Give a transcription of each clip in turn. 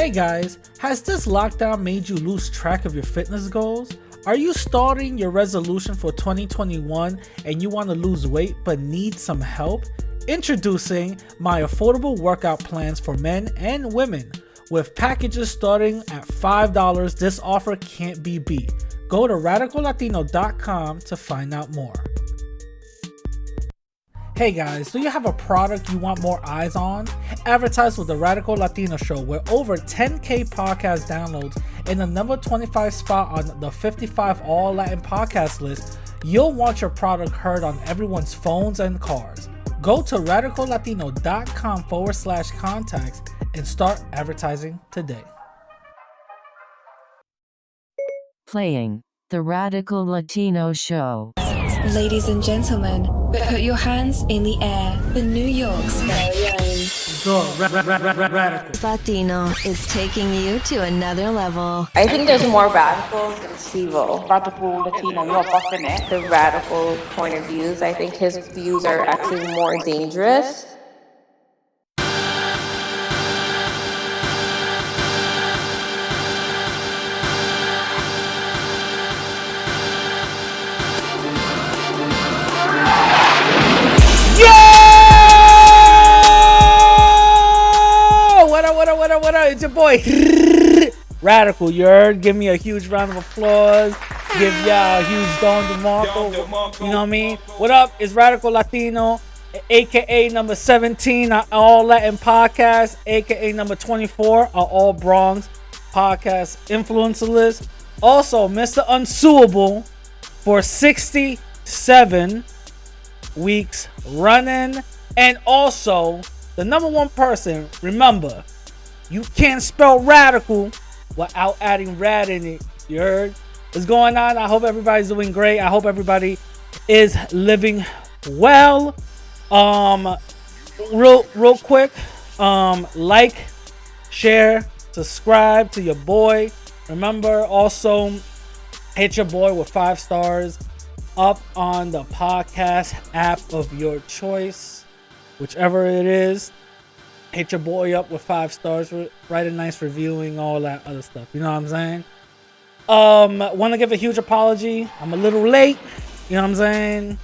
Hey guys, has this lockdown made you lose track of your fitness goals? Are you starting your resolution for 2021 and you want to lose weight but need some help? Introducing my affordable workout plans for men and women. With packages starting at $5, this offer can't be beat. Go to radicallatino.com to find out more. Hey guys, do you have a product you want more eyes on? Advertise with the Radical Latino Show, where over 10K podcast downloads and the number 25 spot on the 55 All Latin podcast list. You'll want your product heard on everyone's phones and cars. Go to radicallatino.com/contacts and start advertising today. Playing the Radical Latino Show. Ladies and gentlemen, put your hands in the air for New York's very own. Radical Latino is taking you to another level. I think there's more radicals than civil. Radical Latino, you're buffing it. The radical point of views, I think his views are actually more dangerous. What up? It's your boy Radical. You heard? Give me a huge round of applause. Give y'all a huge Don DeMarco. You know what I mean? What up? It's Radical Latino, aka number 17, our All Latin podcast, aka number 24, our All Bronx podcast influencer list. Also, Mr. Unsuable for 67 weeks running, and also the number one person. Remember, you can't spell radical without adding rad in it. You heard? What's going on? I hope everybody's doing great. I hope everybody is living well. Real quick, like, share, subscribe to your boy. Remember, also hit your boy with 5 stars up on the podcast app of your choice, whichever it is. Hit your boy up with 5 stars, write a nice reviewing, all that other stuff. You know what I'm saying? Want to give a huge apology. I'm a little late. You know what I'm saying?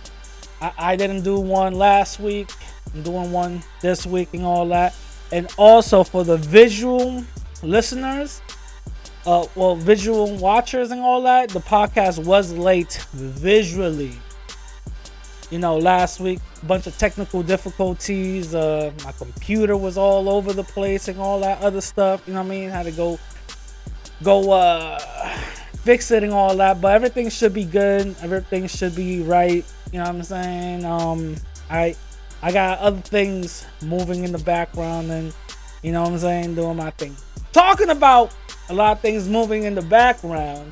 I didn't do one last week. I'm doing one this week and all that. And also for the visual listeners, visual watchers and all that, the podcast was late visually. You know, last week, a bunch of technical difficulties. My computer was all over the place and all that other stuff. You know what I mean? Had to go fix it and all that. But everything should be good. Everything should be right. You know what I'm saying? I got other things moving in the background and, you know what I'm saying, doing my thing. Talking about a lot of things moving in the background.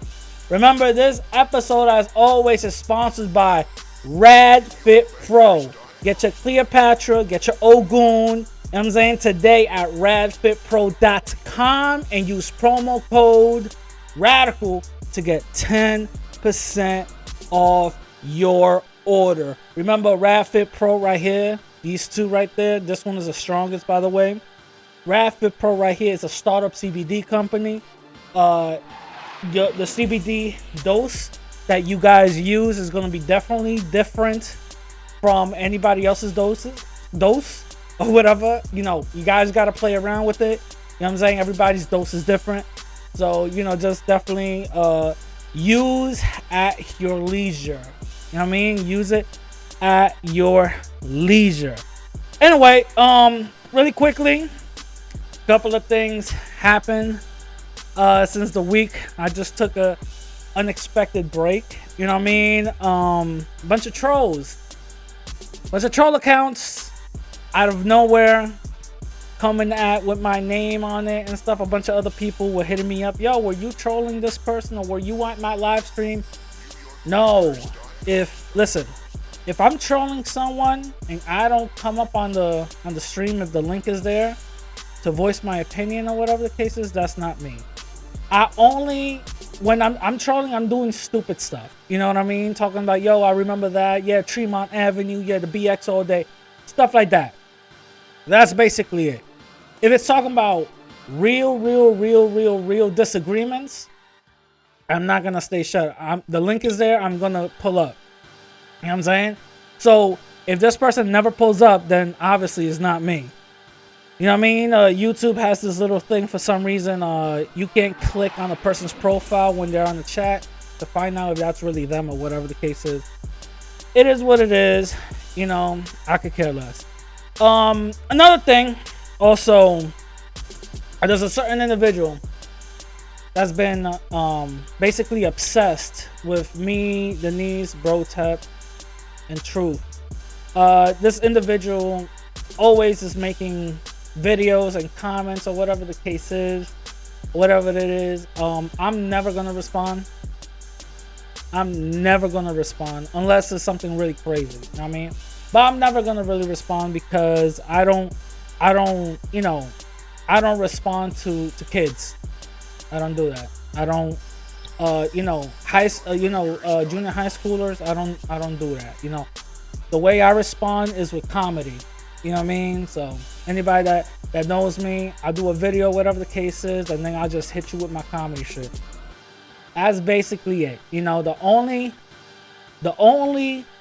Remember, this episode, as always, is sponsored by Rad Fit Pro. Get your Cleopatra, get your Ogun, you know what I'm saying, today at radfitpro.com and use promo code RADICAL to get 10% off your order. Remember, Rad Fit Pro right here, these two right there, this one is the strongest, by the way. Rad Fit Pro right here is a startup CBD company. The CBD dose that you guys use is going to be definitely different from anybody else's dose or whatever. You know, you guys got to play around with it. You know what I'm saying? Everybody's dose is different. So, you know, just definitely use at your leisure. You know what I mean? Use it at your leisure. Anyway, really quickly, a couple of things happened since the week. I just took a unexpected break. You know what I mean? Bunch of troll accounts out of nowhere coming at with my name on it and stuff. A bunch of other people were hitting me up. Yo, were you trolling this person or were you at my live stream? No. If I'm trolling someone and I don't come up on the stream if the link is there to voice my opinion or whatever the case is, that's not me. When I'm trolling, I'm doing stupid stuff. You know what I mean? Talking about, yo, I remember that. Yeah, Tremont Avenue. Yeah, the BX all day. Stuff like that. That's basically it. If it's talking about real disagreements, I'm not gonna stay shut. The link is there. I'm gonna pull up. You know what I'm saying? So if this person never pulls up, then obviously it's not me. You know what I mean? YouTube has this little thing for some reason. You can't click on a person's profile when they're on the chat to find out if that's really them or whatever the case is. It is what it is. You know, I could care less. Another thing, also, there's a certain individual that's been basically obsessed with me, Denise, Brotep, and Truth. This individual always is making videos and comments or whatever the case is, whatever it is. I'm never gonna respond. I'm never gonna respond unless it's something really crazy. You know what I mean? But I'm never gonna really respond because I don't respond to kids. I don't do that. I don't junior high schoolers. I don't do that. You know, the way I respond is with comedy. You know what I mean? So anybody that knows me, I'll do a video, whatever the case is, and then I'll just hit you with my comedy shit. That's basically it. You know, the only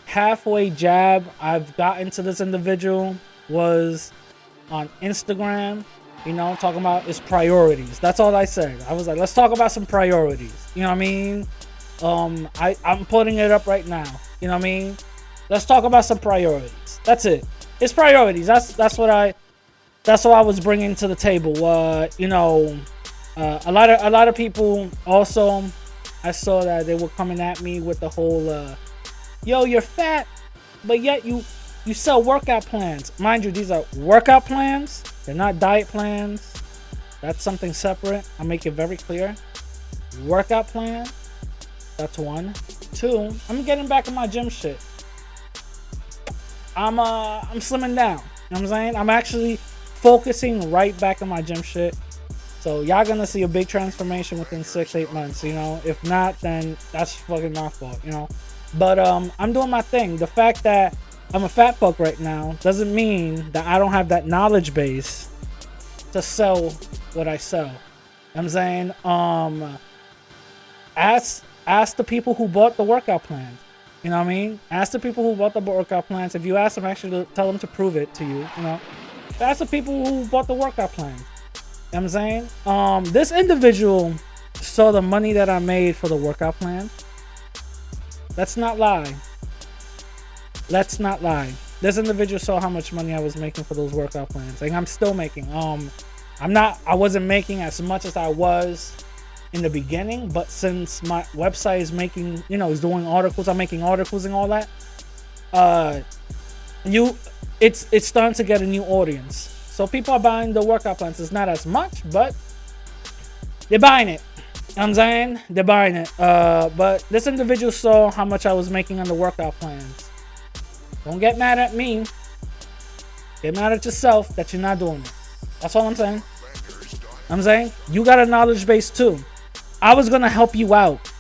halfway jab I've gotten to this individual was on Instagram. You know, talking about his priorities. That's all I said. I was like, let's talk about some priorities. You know what I mean? I'm putting it up right now. You know what I mean? Let's talk about some priorities. That's it. It's priorities. That's what I was bringing to the table. You know, a lot of people also, I saw that they were coming at me with the whole, yo, you're fat, but yet you sell workout plans. Mind you, these are workout plans. They're not diet plans. That's something separate. I'll make it very clear. Workout plan. That's one. Two, I'm getting back in my gym shit. I'm slimming down. You know what I'm saying? I'm actually focusing right back on my gym shit. So y'all gonna see a big transformation within 6-8 months, you know. If not, then that's fucking my fault, you know. But I'm doing my thing. The fact that I'm a fat fuck right now doesn't mean that I don't have that knowledge base to sell what I sell. You know what I'm saying? Ask the people who bought the workout plans. You know what I mean? Ask the people who bought the workout plans. If you ask them, actually tell them to prove it to you, you know. Ask the people who bought the workout plans. You know what I'm saying? This individual saw the money that I made for the workout plan. Let's not lie. Let's not lie. This individual saw how much money I was making for those workout plans. Like, I'm still making. I wasn't making as much as I was in the beginning, but since my website is making, you know, is doing articles, I'm making articles and all that. It's starting to get a new audience. So people are buying the workout plans. It's not as much, but they're buying it. You know what I'm saying? They're buying it. But this individual saw how much I was making on the workout plans. Don't get mad at me. Get mad at yourself that you're not doing it. That's all I'm saying. I'm saying you got a knowledge base too. I was gonna help you out.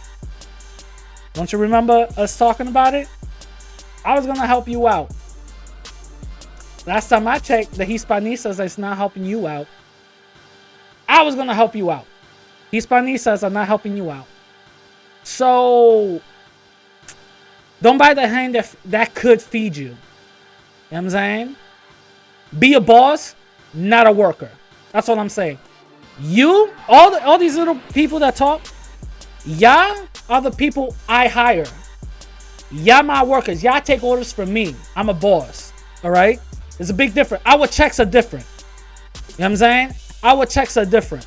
Don't you remember us talking about it? I was gonna help you out. Last time I checked, the Hispanistas is not helping you out. I was gonna help you out. Hispanistas are not helping you out. So don't buy the hand that could feed you. You know what I'm saying? Be a boss, not a worker. That's what I'm saying. You, all these little people that talk, y'all are the people I hire. Y'all my workers. Y'all take orders from me. I'm a boss. All right? There's a big difference. Our checks are different. You know what I'm saying? Our checks are different.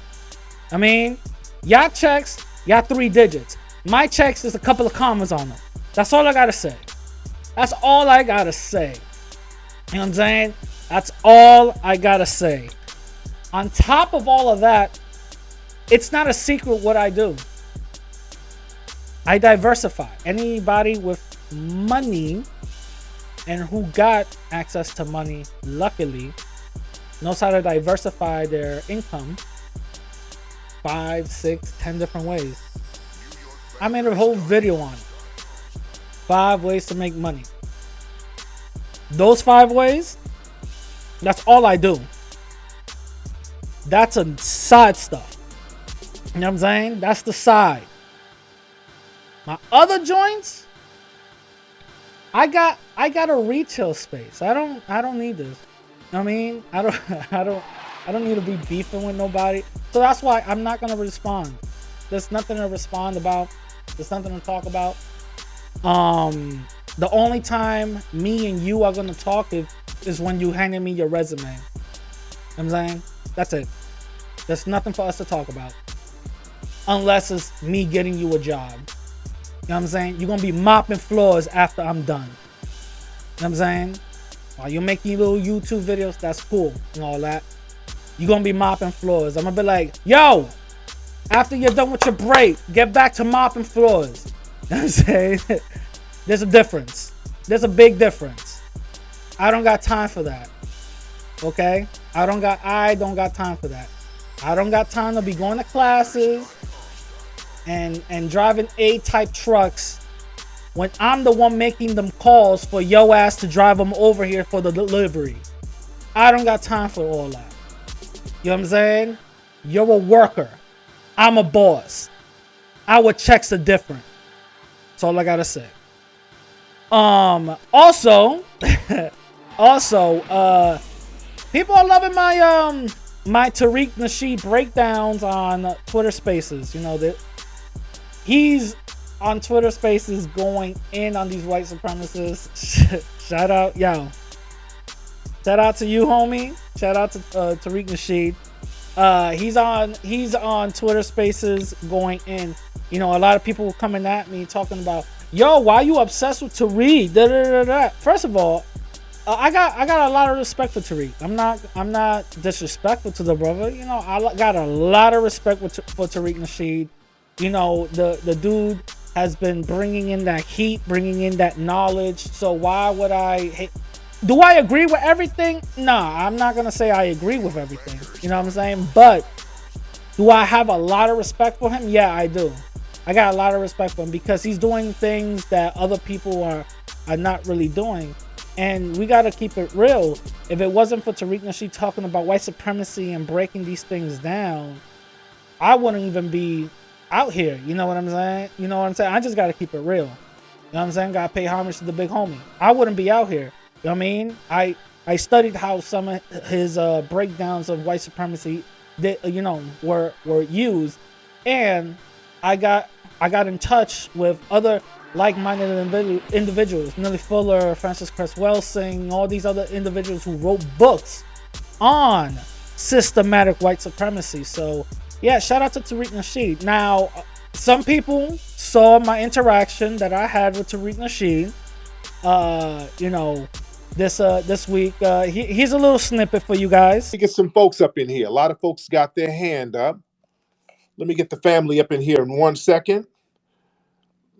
I mean, y'all checks, y'all 3 digits. My checks is a couple of commas on them. That's all I gotta say. That's all I gotta say. You know what I'm saying? That's all I gotta say. On top of all of that, it's not a secret what I do. I diversify. Anybody with money and who got access to money, luckily, knows how to diversify their income 5, 6, 10 different ways. I made a whole video on it. 5 ways to make money. Those 5 ways, that's all I do. That's a side stuff. You know what I'm saying? That's the side. My other joints, I got a retail space. I don't need this. You know what I mean? I don't need to be beefing with nobody. So that's why I'm not gonna respond. There's nothing to respond about. There's nothing to talk about. The only time me and you are gonna talk is when you handed me your resume. You know what I'm saying? That's it. There's nothing for us to talk about. Unless it's me getting you a job. You know what I'm saying? You're gonna be mopping floors after I'm done. You know what I'm saying? While you're making little YouTube videos, that's cool and all that. You're gonna be mopping floors. I'm gonna be like, yo, after you're done with your break, get back to mopping floors. You know what I'm saying? There's a difference. There's a big difference. I don't got time for that. Okay? I don't got time for that. I don't got time to be going to classes and driving A-type trucks when I'm the one making them calls for yo ass to drive them over here for the delivery. I don't got time for all that. You know what I'm saying? You're a worker. I'm a boss. Our checks are different. That's all I gotta say. Also, people are loving my Tariq Nasheed breakdowns on Twitter Spaces. You know that he's on Twitter Spaces going in on these white supremacists. Shout out, yo. Shout out to you, homie. Shout out to Tariq Nasheed. He's on Twitter Spaces going in. You know, a lot of people were coming at me talking about, yo, why you obsessed with Tariq? Da, da, da, da. First of all, I got a lot of respect for Tariq. I'm not disrespectful to the brother. You know, I got a lot of respect for Tariq Nasheed. You know, the dude has been bringing in that heat, bringing in that knowledge. So why would I hate? Do I agree with everything? Nah, I'm not gonna say I agree with everything. You know what I'm saying? But do I have a lot of respect for him? Yeah, I do. I got a lot of respect for him because he's doing things that other people are not really doing. And we got to keep it real. If it wasn't for Tariq Nasheed talking about white supremacy and breaking these things down, I wouldn't even be out here. You know what I'm saying? You know what I'm saying? I just got to keep it real. You know what I'm saying? Got to pay homage to the big homie. I wouldn't be out here. You know what I mean? I studied how some of his breakdowns of white supremacy were used, and I got in touch with other like-minded individuals, Nellie Fuller, Francis Cress Welsing, all these other individuals who wrote books on systematic white supremacy. So yeah, shout out to Tariq Nasheed. Now, some people saw my interaction that I had with Tariq Nasheed. This week. Here's a little snippet for you guys. Let me get some folks up in here. A lot of folks got their hand up. Let me get the family up in here in 1 second.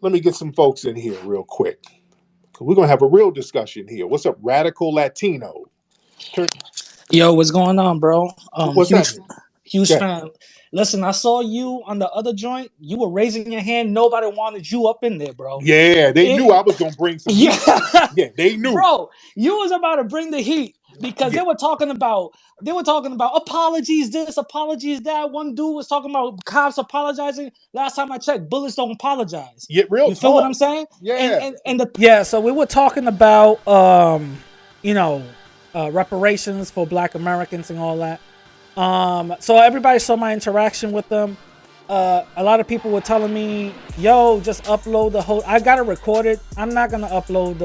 Let me get some folks in here real quick. We're going to have a real discussion here. What's up, Radical Latino? Yo, what's going on, bro? What's happening? Huge fan. Listen, I saw you on the other joint. You were raising your hand. Nobody wanted you up in there, bro. Yeah, they knew I was going to bring some heat. Yeah, they knew. Bro, you was about to bring the heat because they were talking about apologies this, apologies that. One dude was talking about cops apologizing. Last time I checked, bullets don't apologize. Yeah, real You feel what I'm saying? Yeah. So we were talking about reparations for Black Americans and all that. So everybody saw my interaction with them. A lot of people were telling me, yo, just upload the whole. I gotta record it. I'm not gonna upload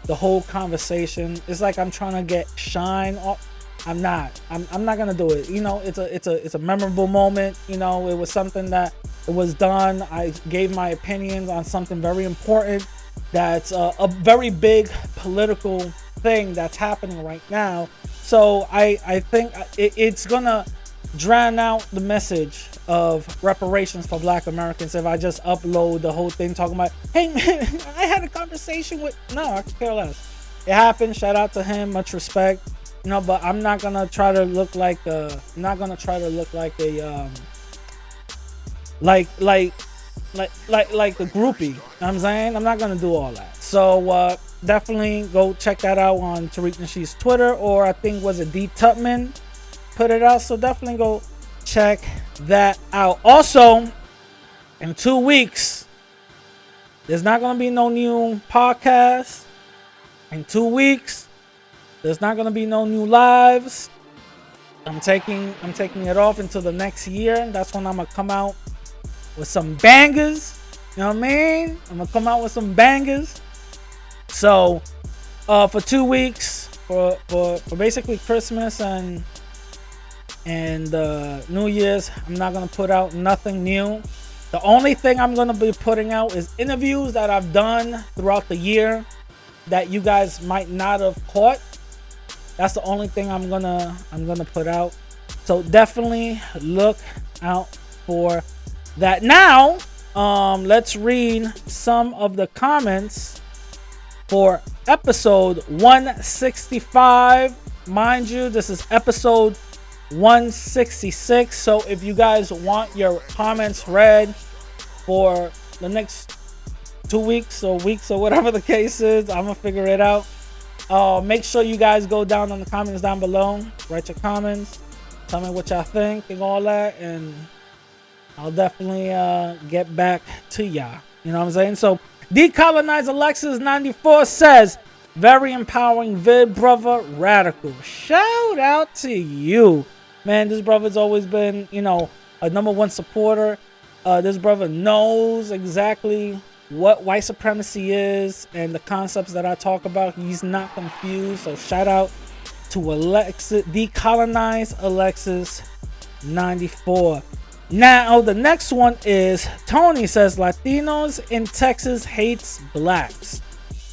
the whole conversation. It's like I'm trying to get shine off. I'm not gonna do it. You know, it's a memorable moment. You know, it was something that it was done. I gave my opinions on something very important. That's a very big political thing that's happening right now. So I think it's gonna drown out the message of reparations for Black Americans if I just upload the whole thing talking about, hey man, I had a conversation with. No, I could care less. It happened. Shout out to him. Much respect. You know, but I'm not gonna try to look like a like a groupie. You know what I'm saying? I'm not gonna do all that. So definitely go check that out on Tariq Nasheed's Twitter, or I think was it D Tupman put it out. So definitely go check that out. Also, in 2 weeks, there's not gonna be no new podcast. In 2 weeks, there's not gonna be no new lives. I'm taking it off until the next year. That's when I'm gonna come out with some bangers. You know what I mean? I'm gonna come out with some bangers. So for 2 weeks, for basically Christmas and New Year's, I'm not gonna put out nothing new. The only thing I'm gonna be putting out is interviews that I've done throughout the year that you guys might not have caught. That's the only thing I'm gonna put out. So definitely look out for that. Now, let's read some of the comments for episode 165. Mind you, this is episode 166. So if you guys want your comments read for the next 2 weeks or whatever the case is, I'm gonna figure it out. Make sure you guys go down in the comments down below, write your comments, tell me what y'all think and all that, and I'll definitely get back to y'all. You know what I'm saying? So Decolonize Alexis 94 says, very empowering vid, brother. Radical. Shout out to you, man. This brother's always been, you know, a #1 supporter. This brother knows exactly what white supremacy is and the concepts that I talk about. He's not confused. So shout out to Alexis, Decolonize Alexis 94. Now the next one is Tony says, Latinos in Texas hates blacks.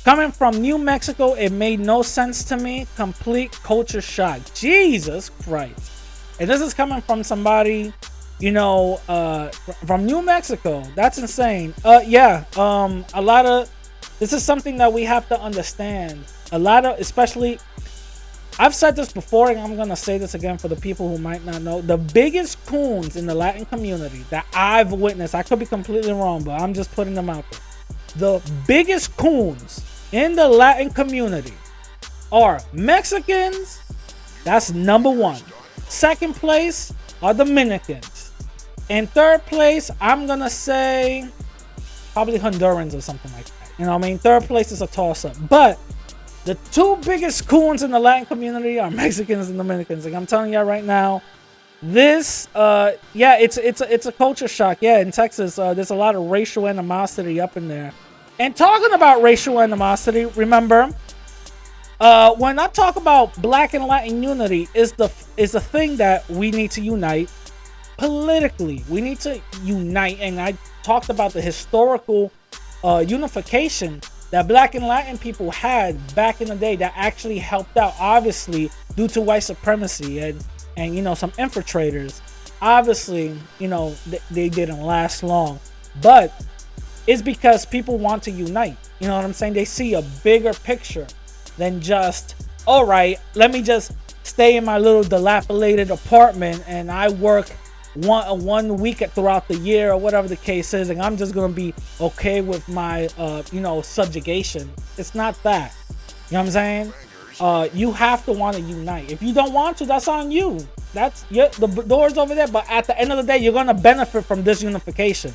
Coming from New Mexico, it made no sense to me. Complete culture shock. Jesus Christ. And this is coming from somebody, you know, from New Mexico. That's insane. A lot of this is something that we have to understand. A lot of, especially, I've said this before and I'm gonna say this again for the people who might not know. The biggest coons in the Latin community that I've witnessed, I could be completely wrong, but I'm just putting them out there. The biggest coons in the Latin community are Mexicans. That's #1. Second place are Dominicans. In third place, I'm gonna say probably Hondurans or something like that. You know what I mean? Third place is a toss-up. But the two biggest coons in the Latin community are Mexicans and Dominicans. Like I'm telling y'all right now, this it's a culture shock. Yeah, in Texas, there's a lot of racial animosity up in there. And talking about racial animosity, remember, when I talk about Black and Latin unity, is the thing that we need to unite politically. We need to unite, and I talked about the historical unification that Black and Latin people had back in the day that actually helped out, obviously, due to white supremacy and you know, some infiltrators. Obviously, you know, they didn't last long, but it's because people want to unite. You know what I'm saying? They see a bigger picture than just, all right, let me just stay in my little dilapidated apartment and I work one week throughout the year or whatever the case is, and I'm just gonna be okay with my you know, subjugation. It's not that. You know what I'm saying? You have to want to unite. If you don't want to, that's on you. That's the door's over there. But at the end of the day, you're gonna benefit from this unification.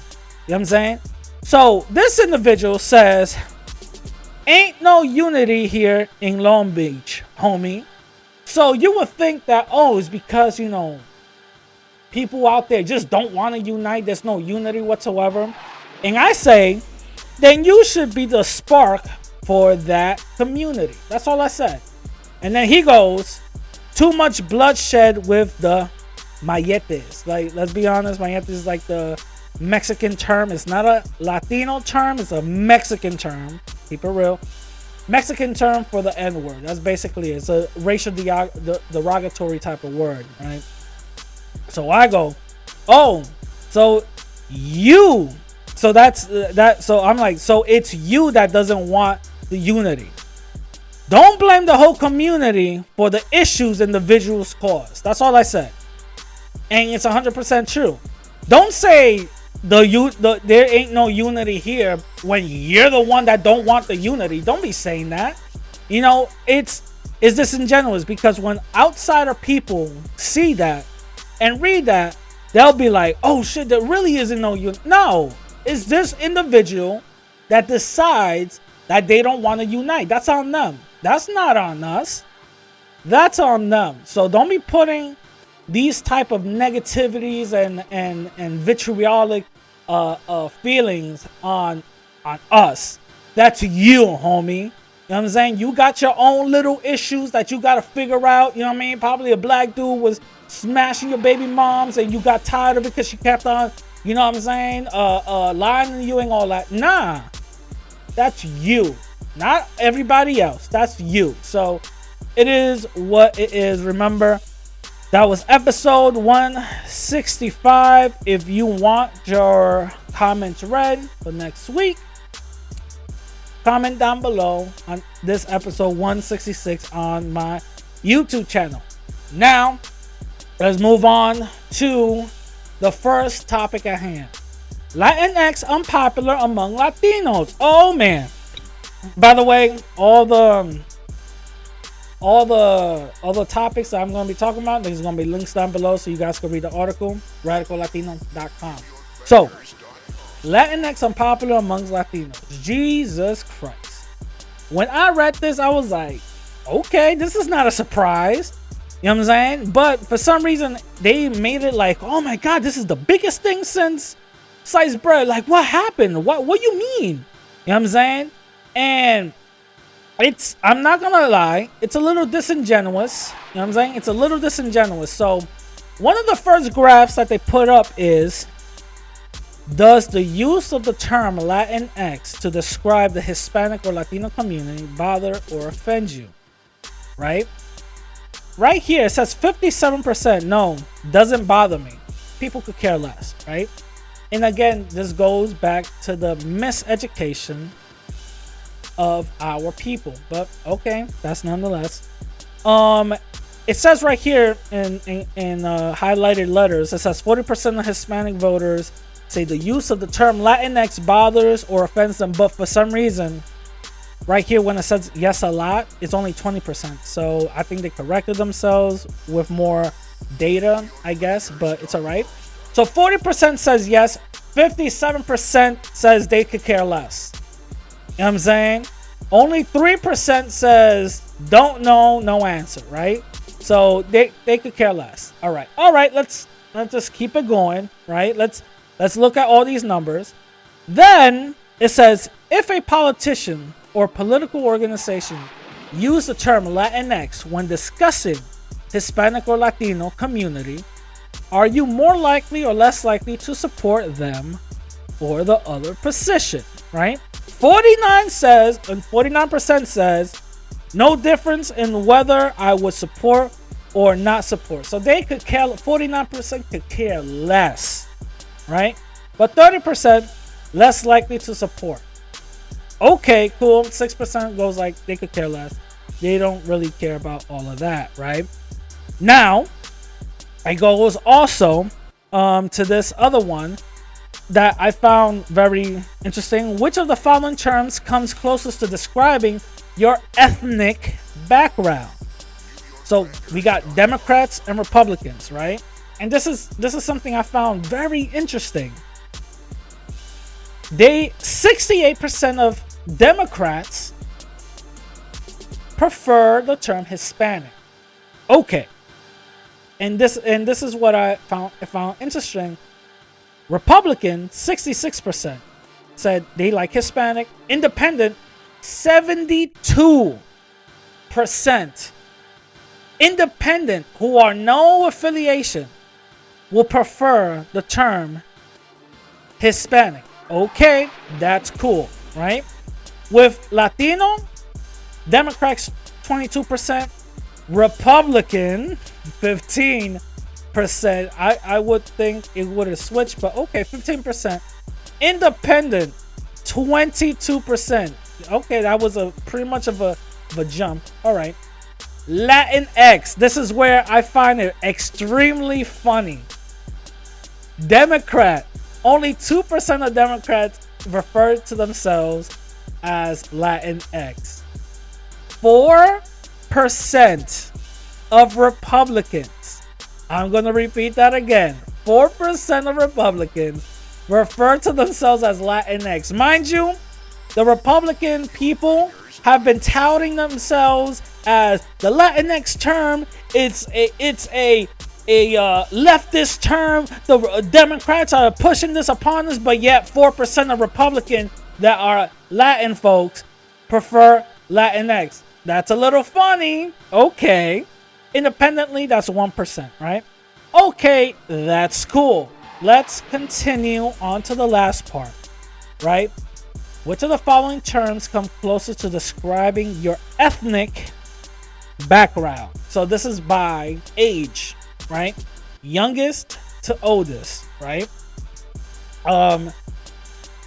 You know what I'm saying? So this individual says, ain't no unity here in Long Beach, homie. So you would think that, oh, it's because, you know, people out there just don't want to unite. There's no unity whatsoever. And I say, then you should be the spark for that community. That's all I said. And then he goes, too much bloodshed with the mayetes. Like, let's be honest, mayetes is like the Mexican term. It's not a Latino term. It's a Mexican term. Keep it real. Mexican term for the N-word. That's basically it. It's a racial derogatory type of word, right? So I go, oh, so you, so that's that. So I'm like, so it's you that doesn't want the unity. Don't blame the whole community for the issues individuals cause. That's all I said. And it's 100% true. Don't say there ain't no unity here when you're the one that don't want the unity. Don't be saying that. You know, it's is disingenuous, because when outsider people see that and read that, they'll be like, oh shit, there really isn't no unity. No, it's this individual that decides that they don't want to unite. That's on them. That's not on us. That's on them. So don't be putting these type of negativities and vitriolic feelings on us. That's you, homie. You know what I'm saying? You got your own little issues that you got to figure out. You know what I mean? Probably a black dude was smashing your baby moms and you got tired of it because she kept on, you know what I'm saying, lying to you and all that. Nah, that's you, not everybody else. That's you. So it is what it is. Remember, that was episode 165. If you want your comments read for next week, comment down below on this episode 166 on my YouTube channel. Now, let's move on to the first topic at hand. Latinx unpopular among Latinos. Oh man. By the way, all the topics that I'm going to be talking about, there's going to be links down below so you guys can read the article, radicallatino.com. So, Latinx unpopular amongst Latinos. Jesus Christ. When I read this, I was like, okay, this is not a surprise. You know what I'm saying? But for some reason, they made it like, oh my God, this is the biggest thing since sliced bread. Like, what happened? What you mean? You know what I'm saying? And I'm not gonna lie, it's a little disingenuous. You know what I'm saying? It's a little disingenuous. So one of the first graphs that they put up is, does the use of the term Latinx to describe the Hispanic or Latino community bother or offend you? Right here it says 57% no, doesn't bother me. People could care less, right? And again, this goes back to the miseducation of our people, but okay, that's nonetheless. It says right here in highlighted letters, it says 40% of Hispanic voters say the use of the term Latinx bothers or offends them, but for some reason right here when it says yes a lot, it's only 20%. So I think they corrected themselves with more data, I guess, but it's all right. So 40% says yes, 57% says they could care less. You know what I'm saying? Only 3% says don't know, no answer, right? So they could care less. All right, let's just keep it going, right? Let's look at all these numbers. Then it says, if a politician or political organization use the term Latinx when discussing Hispanic or Latino community, are you more likely or less likely to support them or the other position, right? 49% says no difference in whether I would support or not support. So they could care, 49% could care less, right? But 30% less likely to support. Okay, cool. 6% goes like they could care less. They don't really care about all of that, right? Now, it goes also to this other one that I found very interesting. Which of the following terms comes closest to describing your ethnic background? So we got Democrats and Republicans, right? And this is something I found very interesting. 68% of Democrats prefer the term Hispanic. Okay. And this is what I found interesting. Republican, 66% said they like Hispanic. Independent, 72%. Independent, who are no affiliation, will prefer the term Hispanic. Okay, that's cool, right? With Latino, Democrats 22%, Republican 15%. I would think it would have switched, but okay, 15%. Independent 22%. Okay, that was a pretty much of a jump. All right. Latinx. This is where I find it extremely funny. Democrat. Only 2% of Democrats refer to themselves as Latinx. 4 4% of Republicans, I'm going to repeat that again, 4% of Republicans refer to themselves as Latinx. Mind you, the Republican people have been touting themselves as the Latinx term. It's a leftist term. The Democrats are pushing this upon us, but yet 4% of Republicans that are Latin folks prefer Latinx. That's a little funny. Okay. Independently, that's 1%, right? Okay, that's cool. Let's continue on to the last part, right? Which of the following terms come closest to describing your ethnic background? So this is by age, right? Youngest to oldest, right?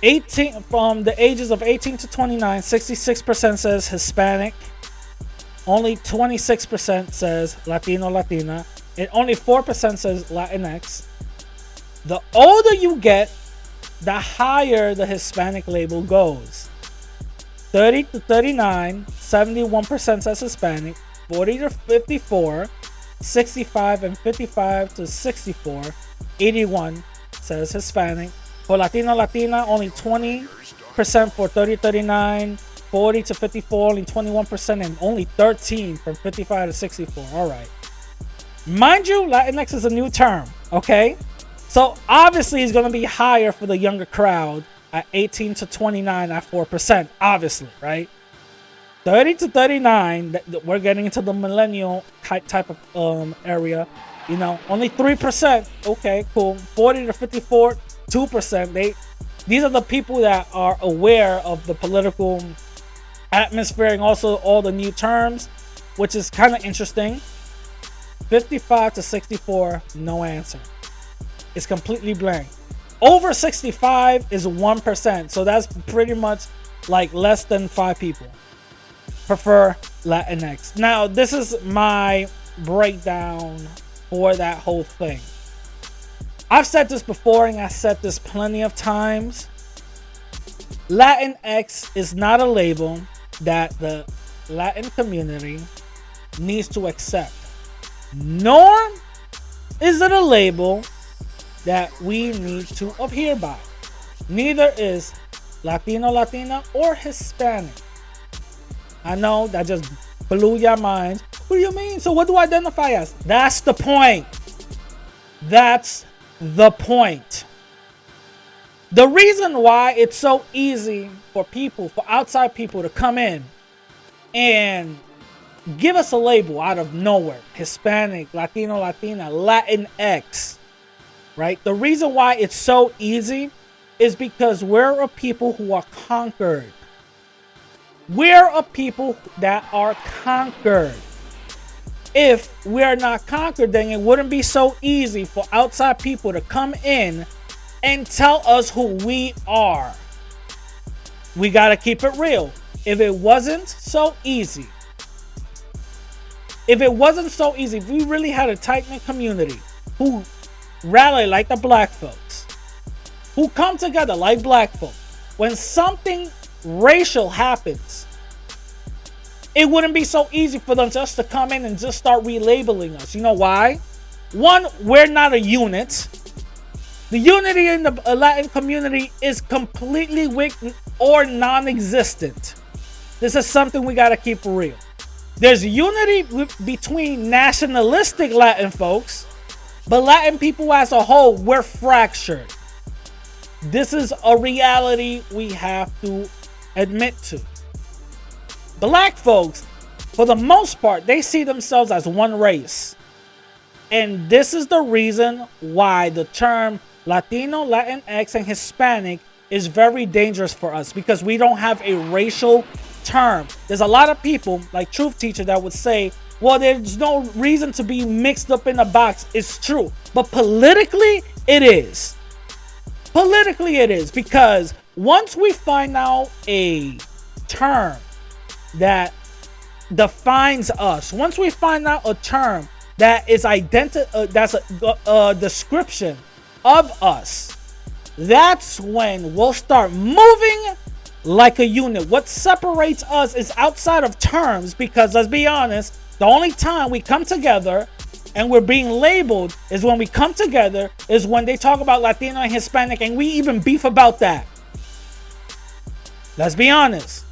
18 from the ages of 18 to 29, 66% says Hispanic. Only 26% says Latino, Latina, and only 4% says Latinx. The older you get, the higher the Hispanic label goes. 30 to 39, 71% says Hispanic. 40 to 54, 65 and 55 to 64, 81 says Hispanic. For Latino, Latina, only 20% for 30 to 39, 40 to 54, only 21%, and only 13 from 55 to 64. All right. Mind you, Latinx is a new term, okay? So obviously it's going to be higher for the younger crowd at 18 to 29 at 4%, obviously, right? 30 to 39, we're getting into the millennial type of area, you know, only 3%. Okay, cool. 40 to 54, 2%. These are the people that are aware of the political atmosphere and also all the new terms, which is kind of interesting. 55 to 64, no answer. It's completely blank. Over 65 is 1%, so that's pretty much like less than 5 people prefer Latinx. Now, this is my breakdown for that whole thing. I've said this before, and I said this plenty of times. Latinx is not a label that the Latin community needs to accept, nor is it a label that we need to adhere by. Neither is Latino, Latina, or Hispanic. I know that just blew your minds. What do you mean? So what do I identify as? That's the point. That's the point. The reason why it's so easy for people, for outside people to come in and give us a label out of nowhere, Hispanic, Latino, Latina, Latinx, right? The reason why it's so easy is because we're a people who are conquered. We're a people that are conquered. If we are not conquered, then it wouldn't be so easy for outside people to come in and tell us who we are. We got to keep it real. If it wasn't so easy, if we really had a tight-knit community who rally like the black folks, who come together like black folks, when something racial happens, it wouldn't be so easy for them just to come in and just start relabeling us. You know why? One, we're not a unit. The unity in the Latin community is completely weak or non-existent. This is something we got to keep real. There's unity between nationalistic Latin folks, but Latin people as a whole, we're fractured. This is a reality we have to admit to. Black folks, for the most part, they see themselves as one race. And this is the reason why the term Latino, Latinx, and Hispanic is very dangerous for us, because we don't have a racial term. There's a lot of people, like Truth Teacher, that would say, well, there's no reason to be mixed up in a box. It's true. But politically, it is. Politically, it is. Because once we find out a term that defines us, once we find out a term that is that's a description of us, that's when we'll start moving like a unit. What separates us is outside of terms, because let's be honest, the only time we come together and we're being labeled is when we come together, is when they talk about Latino and Hispanic, and we even beef about that. Let's be honest.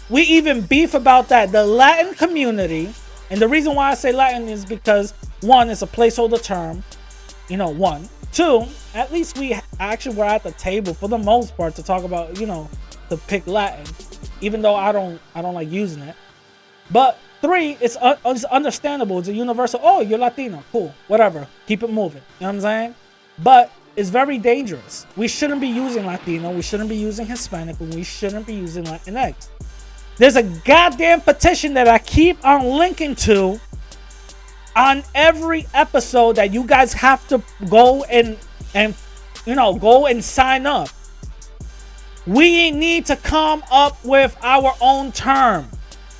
We even beef about that. The Latin community, and the reason why I say Latin is because, one, it's a placeholder term. You know, one. Two, at least we actually were at the table for the most part to talk about, you know, to pick Latin, even though I don't like using it. But three, it's understandable. It's a universal. Oh, you're Latino. Cool. Whatever. Keep it moving. You know what I'm saying? But it's very dangerous. We shouldn't be using Latino. We shouldn't be using Hispanic. And we shouldn't be using Latinx. There's a goddamn petition that I keep on linking to on every episode that you guys have to go and you know, go and sign up. We need to come up with our own term.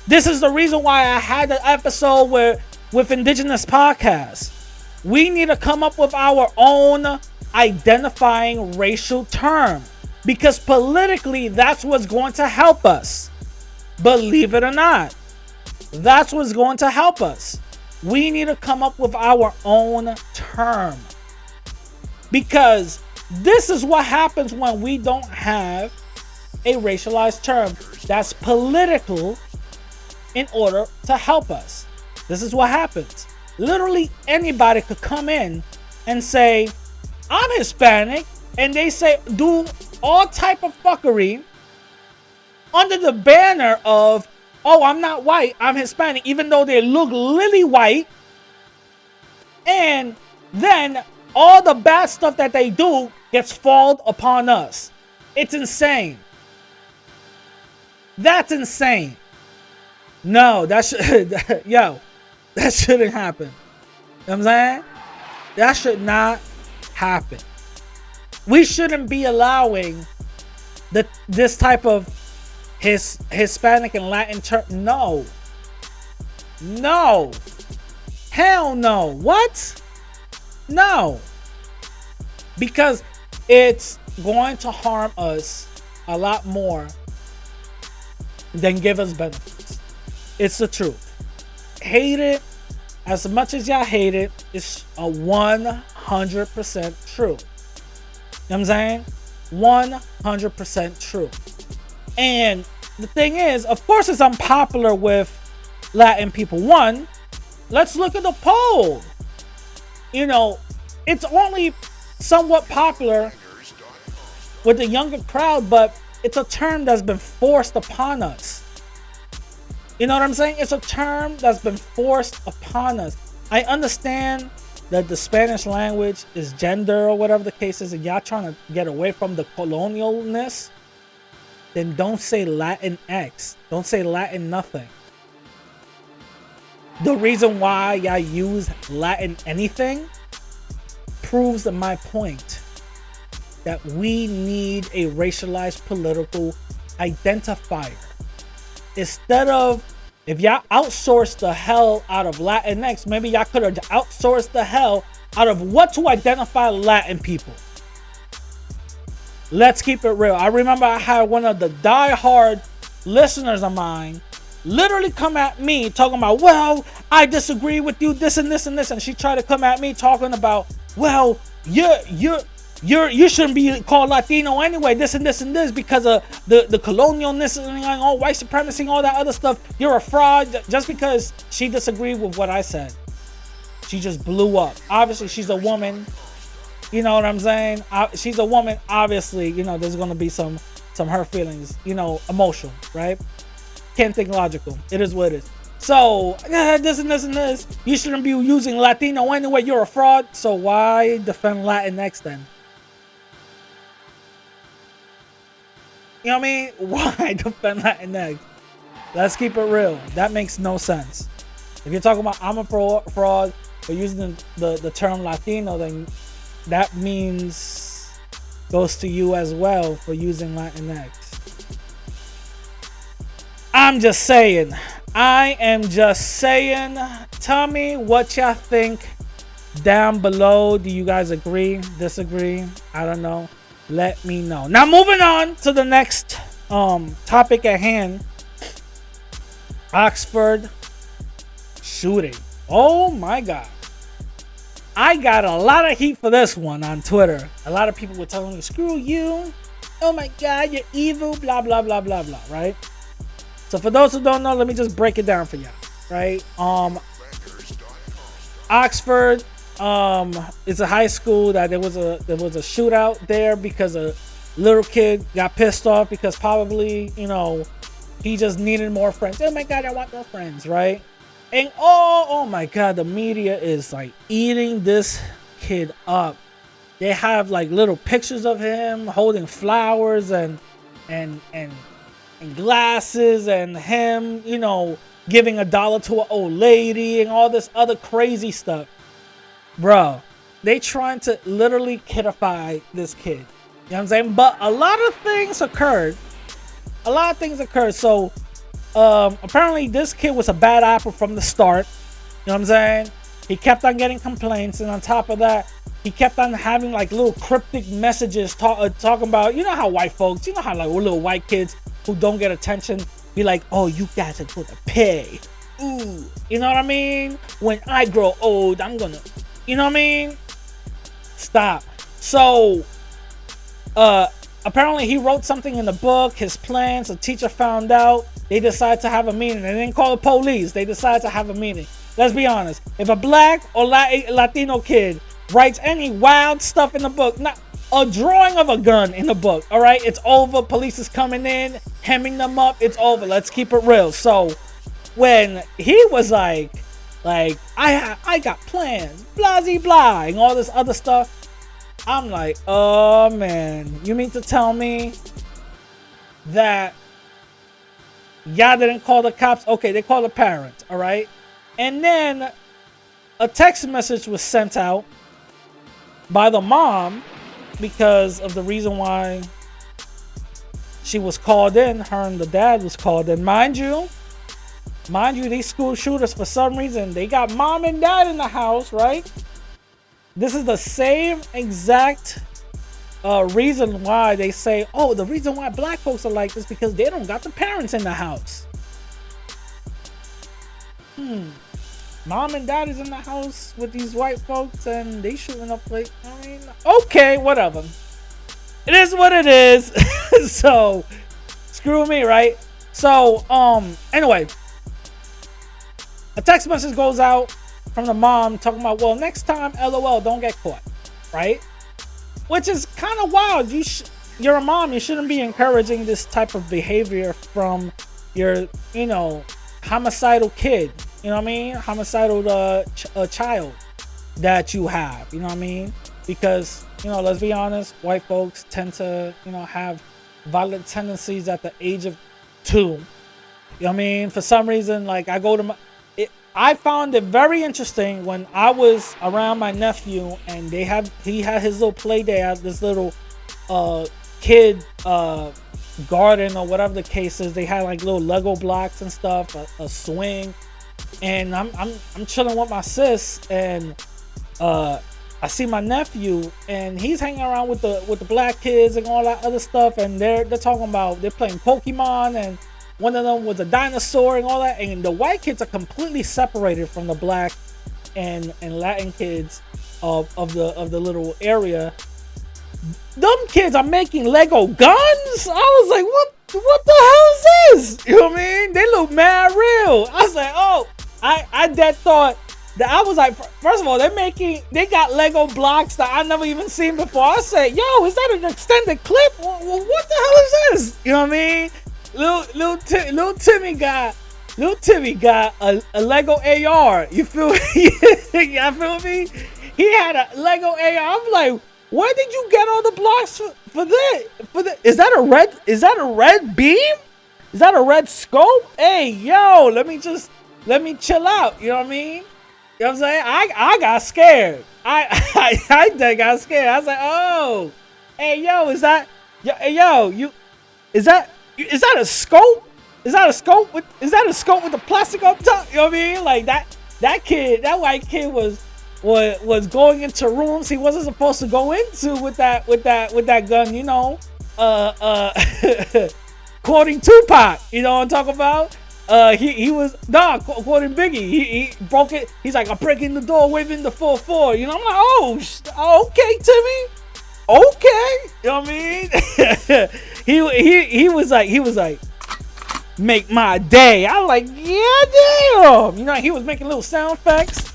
This is the reason why I had the episode with Indigenous Podcasts. We need to come up with our own identifying racial term, because politically that's what's going to help us. Believe it or not, that's what's going to help us. We need to come up with our own term, because this is what happens when we don't have a racialized term that's political in order to help us. This is what happens. Literally anybody could come in and say, I'm Hispanic, and they say, do all type of fuckery under the banner of, oh, I'm not white, I'm Hispanic, even though they look lily white. And then all the bad stuff that they do gets fallen upon us. It's insane. That's insane. No, that should, yo, that shouldn't happen. You know what I'm saying? That should not happen. We shouldn't be allowing this type of Hispanic and Latin term. No. No. Hell no. What? No. Because it's going to harm us a lot more than give us benefits. It's the truth. Hate it as much as y'all hate it. It's a 100% true. You know what I'm saying? 100% true. And the thing is, of course, it's unpopular with Latin people. One, let's look at the poll. You know, it's only somewhat popular with the younger crowd, but it's a term that's been forced upon us. You know what I'm saying? It's a term that's been forced upon us. I understand that the Spanish language is gender or whatever the case is, and y'all trying to get away from the colonialness. Then don't say Latinx. Don't say Latin nothing. The reason why y'all use Latin anything proves my point that we need a racialized political identifier. Instead of, if y'all outsource the hell out of Latinx, maybe y'all could have outsourced the hell out of what to identify Latin people. Let's keep it real. I remember I had one of the diehard listeners of mine literally come at me talking about, well, I disagree with you, this and this and this. And she tried to come at me talking about, well, you shouldn't be called Latino anyway, this and this and this, because of the colonialness and all white supremacy and all that other stuff. You're a fraud. Just because she disagreed with what I said, she just blew up. Obviously, she's a woman. You know what I'm saying? She's a woman. Obviously, you know, there's gonna be some hurt feelings. You know, emotional, right? Can't think logical. It is what it is. So, this and this and this. You shouldn't be using Latino anyway. You're a fraud. So why defend Latinx then? You know what I mean? Why defend Latinx? Let's keep it real. That makes no sense. If you're talking about I'm a fraud for using the term Latino, then that means goes to you as well for using Latinx. I'm just saying. I am just saying. Tell me what y'all think down below. Do you guys agree? Disagree? I don't know. Let me know. Now moving on to the next Topic at hand. Oxford shooting. Oh my God. I got a lot of heat for this one on Twitter. A lot of people were telling me, screw you. Oh my God, you're evil, blah, blah, blah, blah, blah, right? So for those who don't know, let me just break it down for y'all, right? Oxford, it's a high school that there was a shootout there because a little kid got pissed off because probably, you know, he just needed more friends. Oh my God, I want more friends, right? And oh my God, the media is like eating this kid up. They have like little pictures of him holding flowers and glasses, and him, you know, giving $1 to an old lady and all this other crazy stuff. Bro, they trying to literally kidify this kid. You know what I'm saying? But a lot of things occurred. So apparently this kid was a bad apple from the start. You know what I'm saying? He kept on getting complaints, and on top of that, he kept on having like little cryptic messages talking about, you know how white folks, you know how like little white kids who don't get attention be like, oh, you guys are gonna pay. Ooh, you know what I mean? When I grow old, I'm gonna, you know what I mean? Stop. So, apparently he wrote something in the book, his plans. A teacher found out. They decided to have a meeting. They didn't call the police. They decided to have a meeting. Let's be honest. If a black or Latino kid writes any wild stuff in the book, not a drawing of a gun in the book, all right, it's over. Police is coming in, hemming them up. It's over. Let's keep it real. So when he was like I got plans, blah blah, and all this other stuff, I'm like, oh man, you mean to tell me that y'all didn't call the cops? Okay, they called the parents, all right, and then a text message was sent out by the mom because of the reason why she was called in. Her and the dad was called in. Mind you, these school shooters, for some reason, they got mom and dad in the house, right? This is the same exact reason why they say, oh, the reason why black folks are like this because they don't got the parents in the house. Mom and dad is in the house with these white folks and they shooting up like, I mean, okay, whatever. It is what it is. So screw me, right? So anyway, a text message goes out from the mom talking about, well, next time, LOL, don't get caught, right? Which is kind of wild. You're a mom. You shouldn't be encouraging this type of behavior from your, you know, homicidal kid. You know what I mean? Homicidal child that you have. You know what I mean? Because, you know, let's be honest, white folks tend to, you know, have violent tendencies at the age of 2. You know what I mean? For some reason, like I found it very interesting when I was around my nephew and he had his little play day at this little kid garden or whatever the case is. They had like little Lego blocks and stuff, a swing, and I'm chilling with my sis, and I see my nephew and he's hanging around with the black kids and all that other stuff, and they're talking about they're playing Pokemon, and one of them was a dinosaur and all that, and the white kids are completely separated from the black and Latin kids of the little area. Them kids are making Lego guns. I was like, what the hell is this? You know what I mean? They look mad real. I was like, oh, I dead thought that I was like, first of all, they got Lego blocks that I never even seen before. I said, yo, is that an extended clip? What the hell is this? You know what I mean? Little Timmy got a Lego AR. You feel me? You feel me? He had a Lego AR. I'm like, where did you get all the blocks for that? Is that a red beam? Is that a red scope? Hey, yo, let me chill out. You know what I mean? You know what I'm saying? I got scared. I got scared. I was like, oh, hey, yo, is that a scope? Is that a scope with the plastic up top? You know what I mean? Like that white kid was going into rooms he wasn't supposed to go into with that gun, you know. quoting Tupac. You know what I'm talking about? He was quoting Biggie. He broke it. He's like, I'm breaking the door, waving the 4-4. You know, I'm like, okay, Timmy. Okay, you know what I mean? he was like, make my day. I'm like, yeah, damn. You know, he was making little sound effects.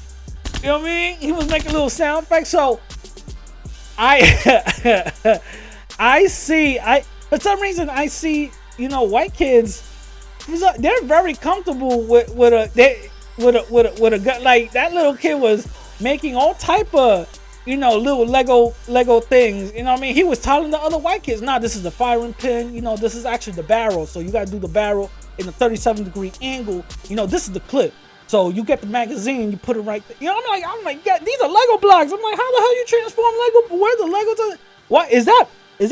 You know what I mean? He was making little sound effects. So I for some reason I see, you know, white kids. They're very comfortable with a gun. Like that little kid was making all type of, you know, little Lego things. You know what I mean? He was telling the other white kids, nah, this is the firing pin. You know, this is actually the barrel. So you got to do the barrel in a 37-degree angle. You know, this is the clip. So you get the magazine, you put it right there. You know, I'm like, yeah, these are Lego blocks. I'm like, how the hell you transform Lego? Where the Legos are? What is that? Is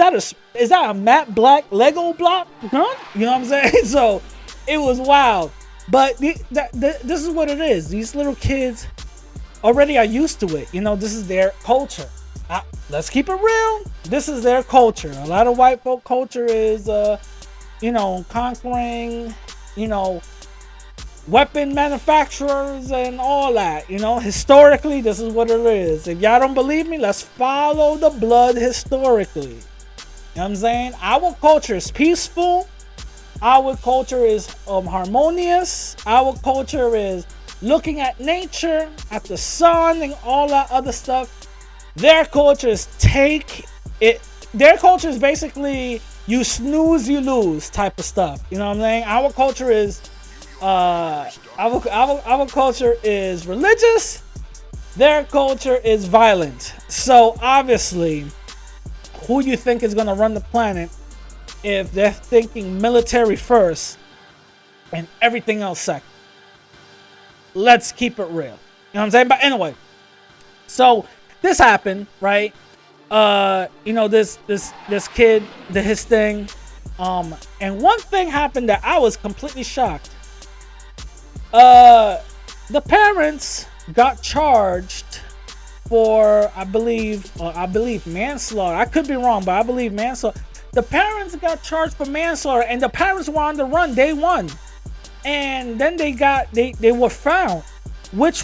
that a matte black Lego block gun? You know what I'm saying? So it was wild. But this is what it is. These little kids already are used to it. You know, this is their culture. Let's keep it real. This is their culture. A lot of white folk culture is, you know, conquering, you know, weapon manufacturers and all that. You know, historically, this is what it is. If y'all don't believe me, let's follow the blood historically. You know what I'm saying? Our culture is peaceful. Our culture is harmonious. Our culture is looking at nature, at the sun, and all that other stuff. Their culture is Their culture is basically you snooze, you lose type of stuff. You know what I'm saying? Our culture is our culture is religious. Their culture is violent. So obviously, who you think is gonna run the planet if they're thinking military first and everything else second? Let's keep it real. You know what I'm saying? But anyway, so this happened, right? You know, this kid did his thing. And one thing happened that I was completely shocked. The parents got charged for, I believe manslaughter. I could be wrong, but I believe manslaughter. The parents got charged for manslaughter, and the parents were on the run day one. And then they were found, which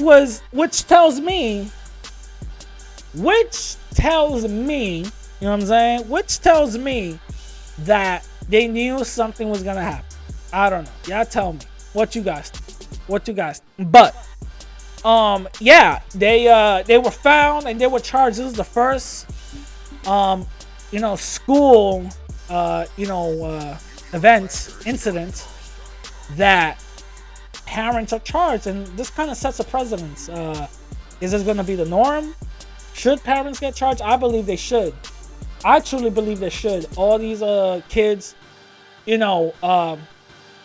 tells me, you know what I'm saying? Which tells me that they knew something was gonna happen. I don't know. Y'all tell me what you guys think. But yeah, they were found and they were charged. This is the first you know, school incident that parents are charged, and this kind of sets a precedence. Is this going to be the norm? Should parents get charged? I believe they should. I truly believe they should. All these kids, you know,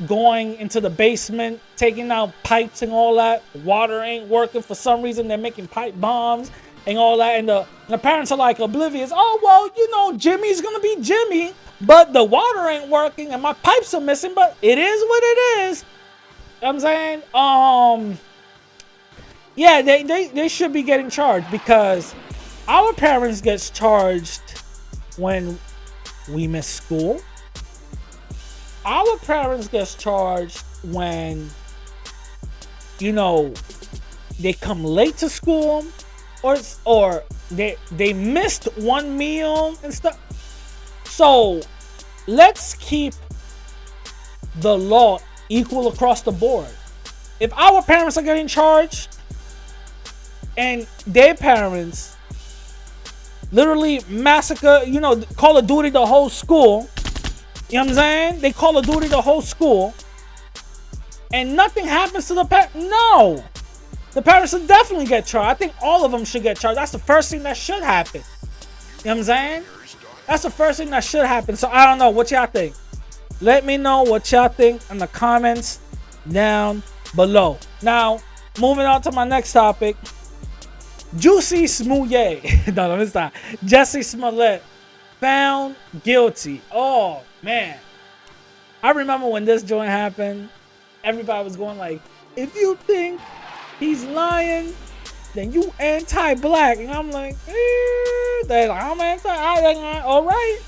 going into the basement, taking out pipes and all that. Water ain't working for some reason. They're making pipe bombs and all that. And the parents are like oblivious. Oh, well, you know, Jimmy's going to be Jimmy, but the water ain't working and my pipes are missing, but it is what it is. You know what I'm saying? Yeah, they should be getting charged, because our parents gets charged when we miss school. Our parents gets charged when, you know, they come late to school, or they missed one meal and stuff. So let's keep the law equal across the board. If our parents are getting charged and their parents literally massacre, you know, Call of Duty the whole school, you know what I'm saying? They Call of Duty the whole school, and nothing happens to the parents. No, the parents should definitely get charged. I think all of them should get charged. That's the first thing that should happen. You know what I'm saying? That's the first thing that should happen. So I don't know what y'all think. Let me know what y'all think in the comments down below. Now, moving on to my next topic. Jussie Smollett. No, let me stop. Jussie Smollett found guilty. Oh, man. I remember when this joint happened, everybody was going like, if you think he's lying, then you anti-black. And I'm like, I'm anti-black. All right.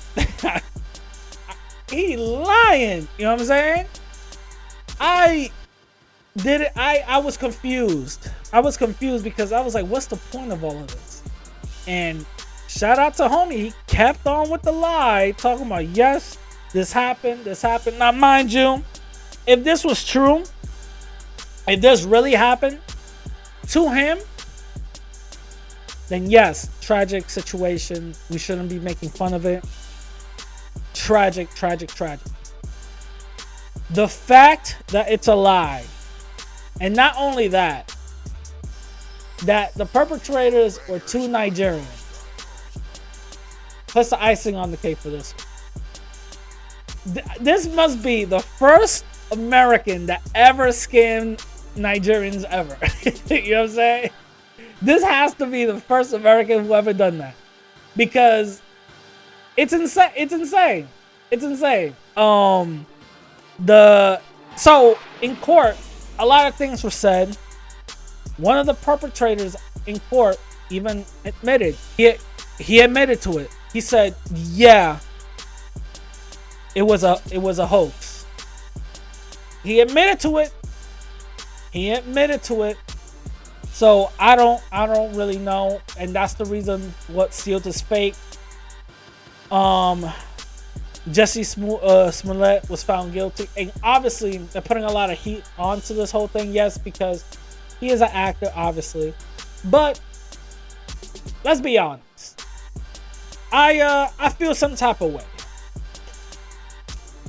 he lying. You know what I'm saying? I did it. I was confused. I was confused because I was like, what's the point of all of this? And shout out to homie. He kept on with the lie, talking about, yes, this happened. This happened. Now, mind you, if this was true, if this really happened to him, then yes, tragic situation. We shouldn't be making fun of it. Tragic, tragic, tragic. The fact that it's a lie, and not only that, that the perpetrators were 2 Nigerians. Plus the icing on the cake for this. This must be the first American that ever scammed Nigerians ever. You know what I'm saying? This has to be the first American who ever done that, because it's insane. It's insane. It's insane. So in court, a lot of things were said. One of the perpetrators in court even admitted. He admitted to it. He said, "Yeah, it was a hoax." He admitted to it. He admitted to it. So I don't really know, and that's the reason what sealed his fate. Jussie Smollett was found guilty, and obviously they're putting a lot of heat onto this whole thing. Yes, because he is an actor, obviously, but let's be honest. I feel some type of way.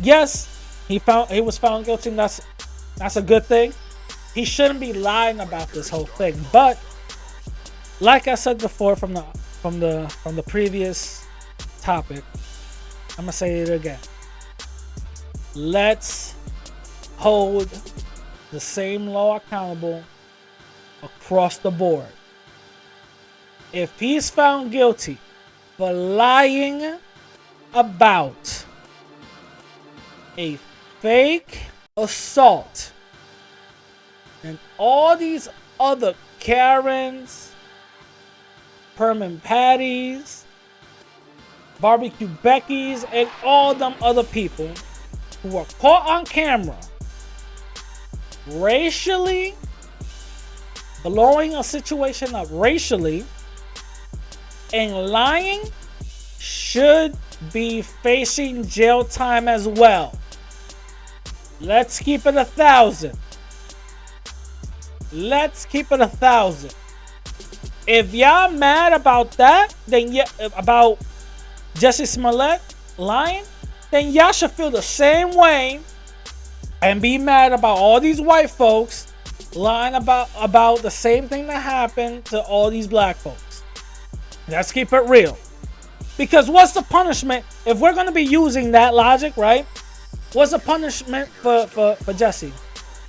Yes, he was found guilty, and that's a good thing. He shouldn't be lying about this whole thing. But like I said before from the previous topic, I'm gonna say it again. Let's hold the same law accountable across the board. If he's found guilty for lying about a fake assault, and all these other Karens, Perman Patties, Barbecue Beckys, and all them other people who were caught on camera racially blowing a situation up racially and lying, should be facing jail time as well. Let's keep it 1,000. Let's keep it 1,000. If y'all mad about that, then about Jussie Smollett lying, then y'all should feel the same way and be mad about all these white folks lying about the same thing that happened to all these black folks. Let's keep it real. Because what's the punishment if we're going to be using that logic, right? What's the punishment for Jussie?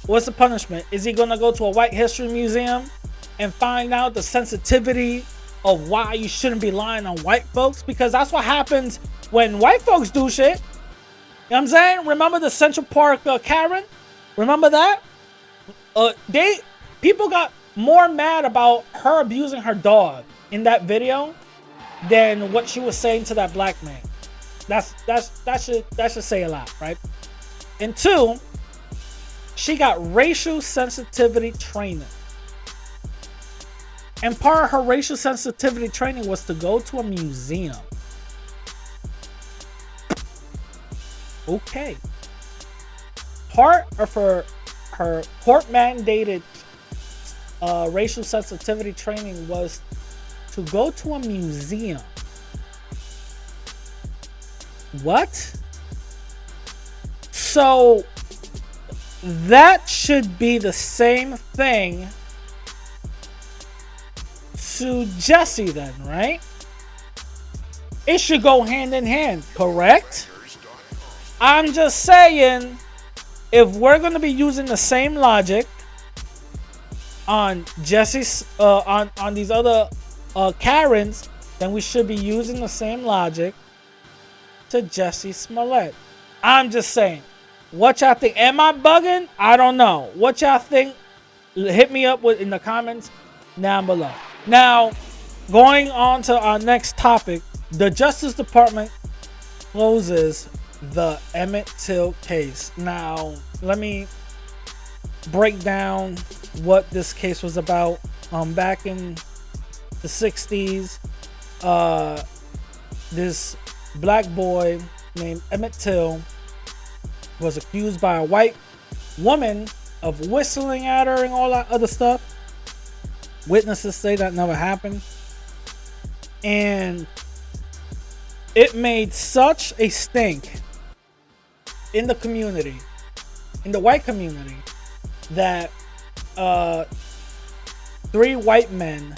What's the punishment? Is he going to go to a white history museum and find out the sensitivity of why you shouldn't be lying on white folks? Because that's what happens when white folks do shit. You know what I'm saying? Remember the Central Park Karen? Remember that? People got more mad about her abusing her dog in that video than what she was saying to that black man. That should say a lot, right? And 2, she got racial sensitivity training. And part of her racial sensitivity training was to go to a museum. Okay. Part of her court-mandated racial sensitivity training was to go to a museum. What? So that should be the same thing to Jussie then, right? It should go hand in hand, correct? I'm just saying, if we're going to be using the same logic on Jussie's on these other Karens, then we should be using the same logic to Jussie Smollett. I'm just saying. What y'all think? Am I bugging? I don't know. What y'all think? Hit me up in the comments down below. Now, going on to our next topic, the Justice Department closes the Emmett Till case. Now, let me break down what this case was about. Back in the 60s, this black boy named Emmett Till was accused by a white woman of whistling at her and all that other stuff. Witnesses say that never happened. And it made such a stink in the community, in the white community, that 3 white men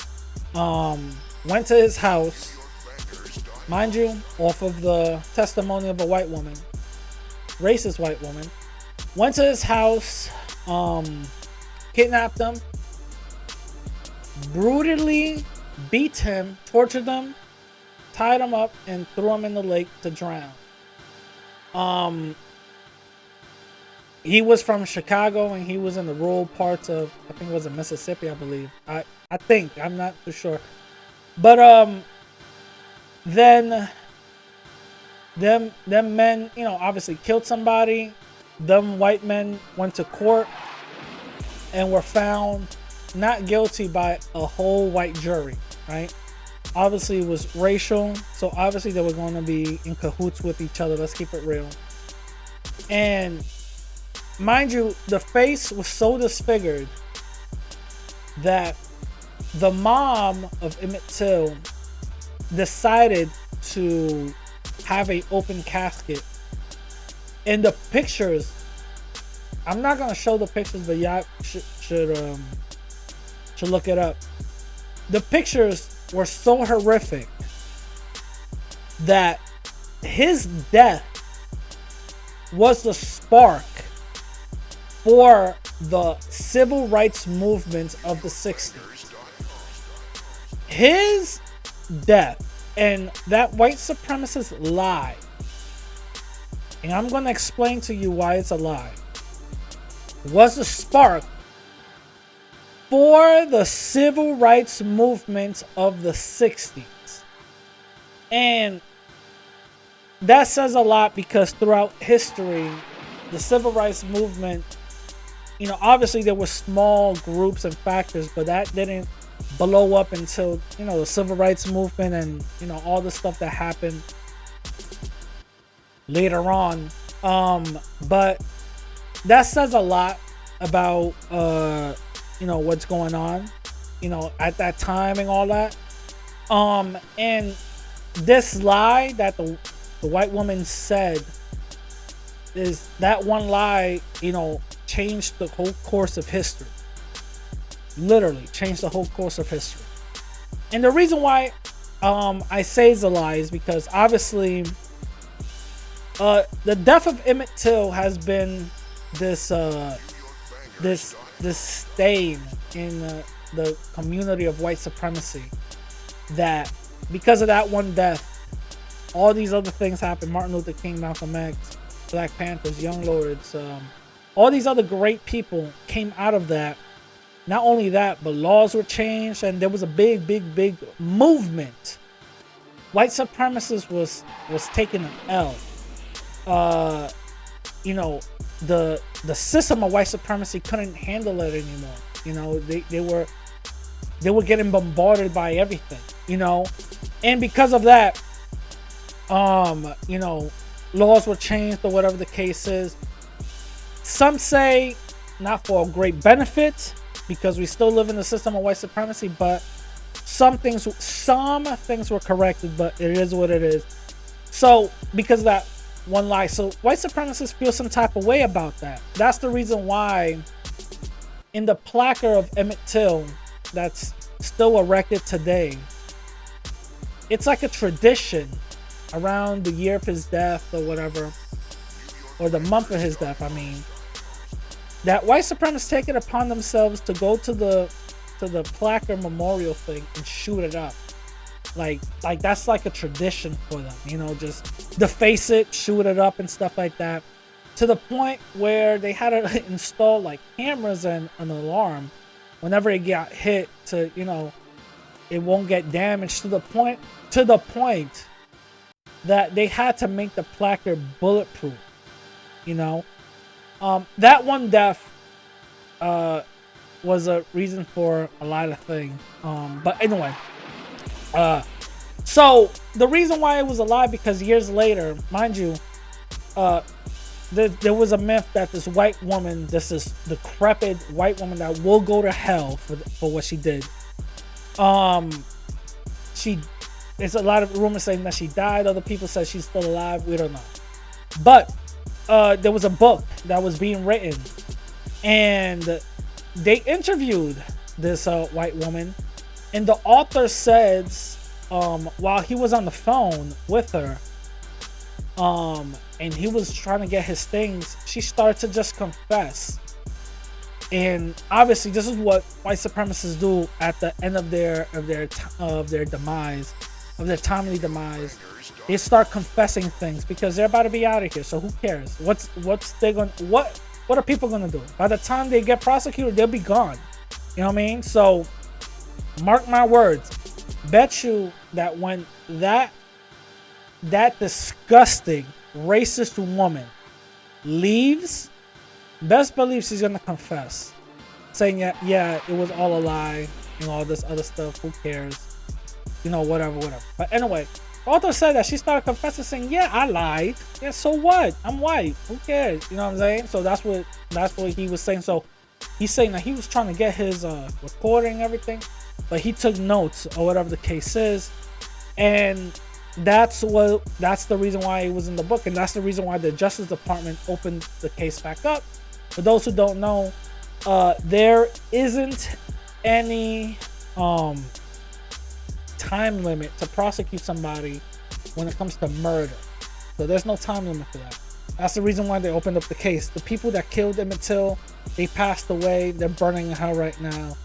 went to his house, mind you, off of the testimony of a white woman, racist white woman, went to his house, kidnapped him, brutally beat him, tortured him, tied him up, and threw him in the lake to drown. He was from Chicago, and he was in the rural parts of, I think it was in Mississippi, I believe. I think, I'm not too sure. But then them men, you know, obviously killed somebody. Them white men went to court and were found not guilty by a whole white jury, right? Obviously it was racial, so obviously they were going to be in cahoots with each other. Let's keep it real. And mind you, the face was so disfigured that the mom of Emmett Till decided to have an open casket. And the pictures, I'm not gonna show the pictures, but y'all should look it up. The pictures were so horrific that his death was the spark for the civil rights movement of the 60s. His death and that white supremacist lie, and I'm going to explain to you why it's a lie, was a spark for the civil rights movement of the 60s. And that says a lot because throughout history, the civil rights movement, you know, obviously there were small groups and factors, but that didn't blow up until, you know, the civil rights movement and, you know, all the stuff that happened later on. But that says a lot about, you know, what's going on, you know, at that time and all that. And this lie that the white woman said, is that one lie, you know, changed the whole course of history. Literally changed the whole course of history. And the reason why I say it's a lie is because obviously the death of Emmett Till has been this stain in the community of white supremacy, that because of that one death, all these other things happened. Martin Luther King, Malcolm X, Black Panthers, Young Lords, all these other great people came out of that. Not only that, but laws were changed, and there was a big movement. White supremacists was taking an L. You know, the system of white supremacy couldn't handle it anymore. You know, they were getting bombarded by everything. You know, and because of that, you know, laws were changed or whatever the case is. Some say not for a great benefit, because we still live in the system of white supremacy, but some things were corrected, but it is what it is. So because of that one lie, so white supremacists feel some type of way about that. That's the reason why in the placard of Emmett Till that's still erected today, it's like a tradition around the year of his death or whatever, or the month of his death, I mean, that white supremacists take it upon themselves to go to the placard memorial thing and shoot it up. Like that's like a tradition for them, you know, just deface it, shoot it up and stuff like that, to the point where they had to install like cameras and an alarm whenever it got hit to, you know, it won't get damaged, to the point that they had to make the placard bulletproof. You know, that one death was a reason for a lot of things. But anyway, so the reason why it was a lie, because years later, mind you, there was a myth that this white woman, this is decrepit white woman that will go to hell for what she did. There's a lot of rumors saying that she died. Other people say she's still alive. We don't know. But there was a book that was being written, and they interviewed this white woman, and the author says, while he was on the phone with her, and he was trying to get his things, she started to just confess. And obviously, this is what white supremacists do at the end of their demise, of their timely demise. They start confessing things because they're about to be out of here. So who cares? What are people gonna do? By the time they get prosecuted, they'll be gone. You know what I mean? So mark my words. Bet you that when that disgusting racist woman leaves, best believe she's gonna confess, saying yeah, it was all a lie and all this other stuff. Who cares? You know, whatever. But anyway, the author said that she started confessing, saying, yeah, I lied. Yeah, so what? I'm white. Who cares? You know what I'm saying? So that's what he was saying. So he's saying that he was trying to get his recording and everything, but he took notes or whatever the case is, and that's the reason why it was in the book, and that's the reason why the Justice Department opened the case back up. For those who don't know, there isn't any time limit to prosecute somebody when it comes to murder. So there's no time limit for that. That's the reason why they opened up the case. The people that killed Emmett Till, they passed away. They're burning in hell right now.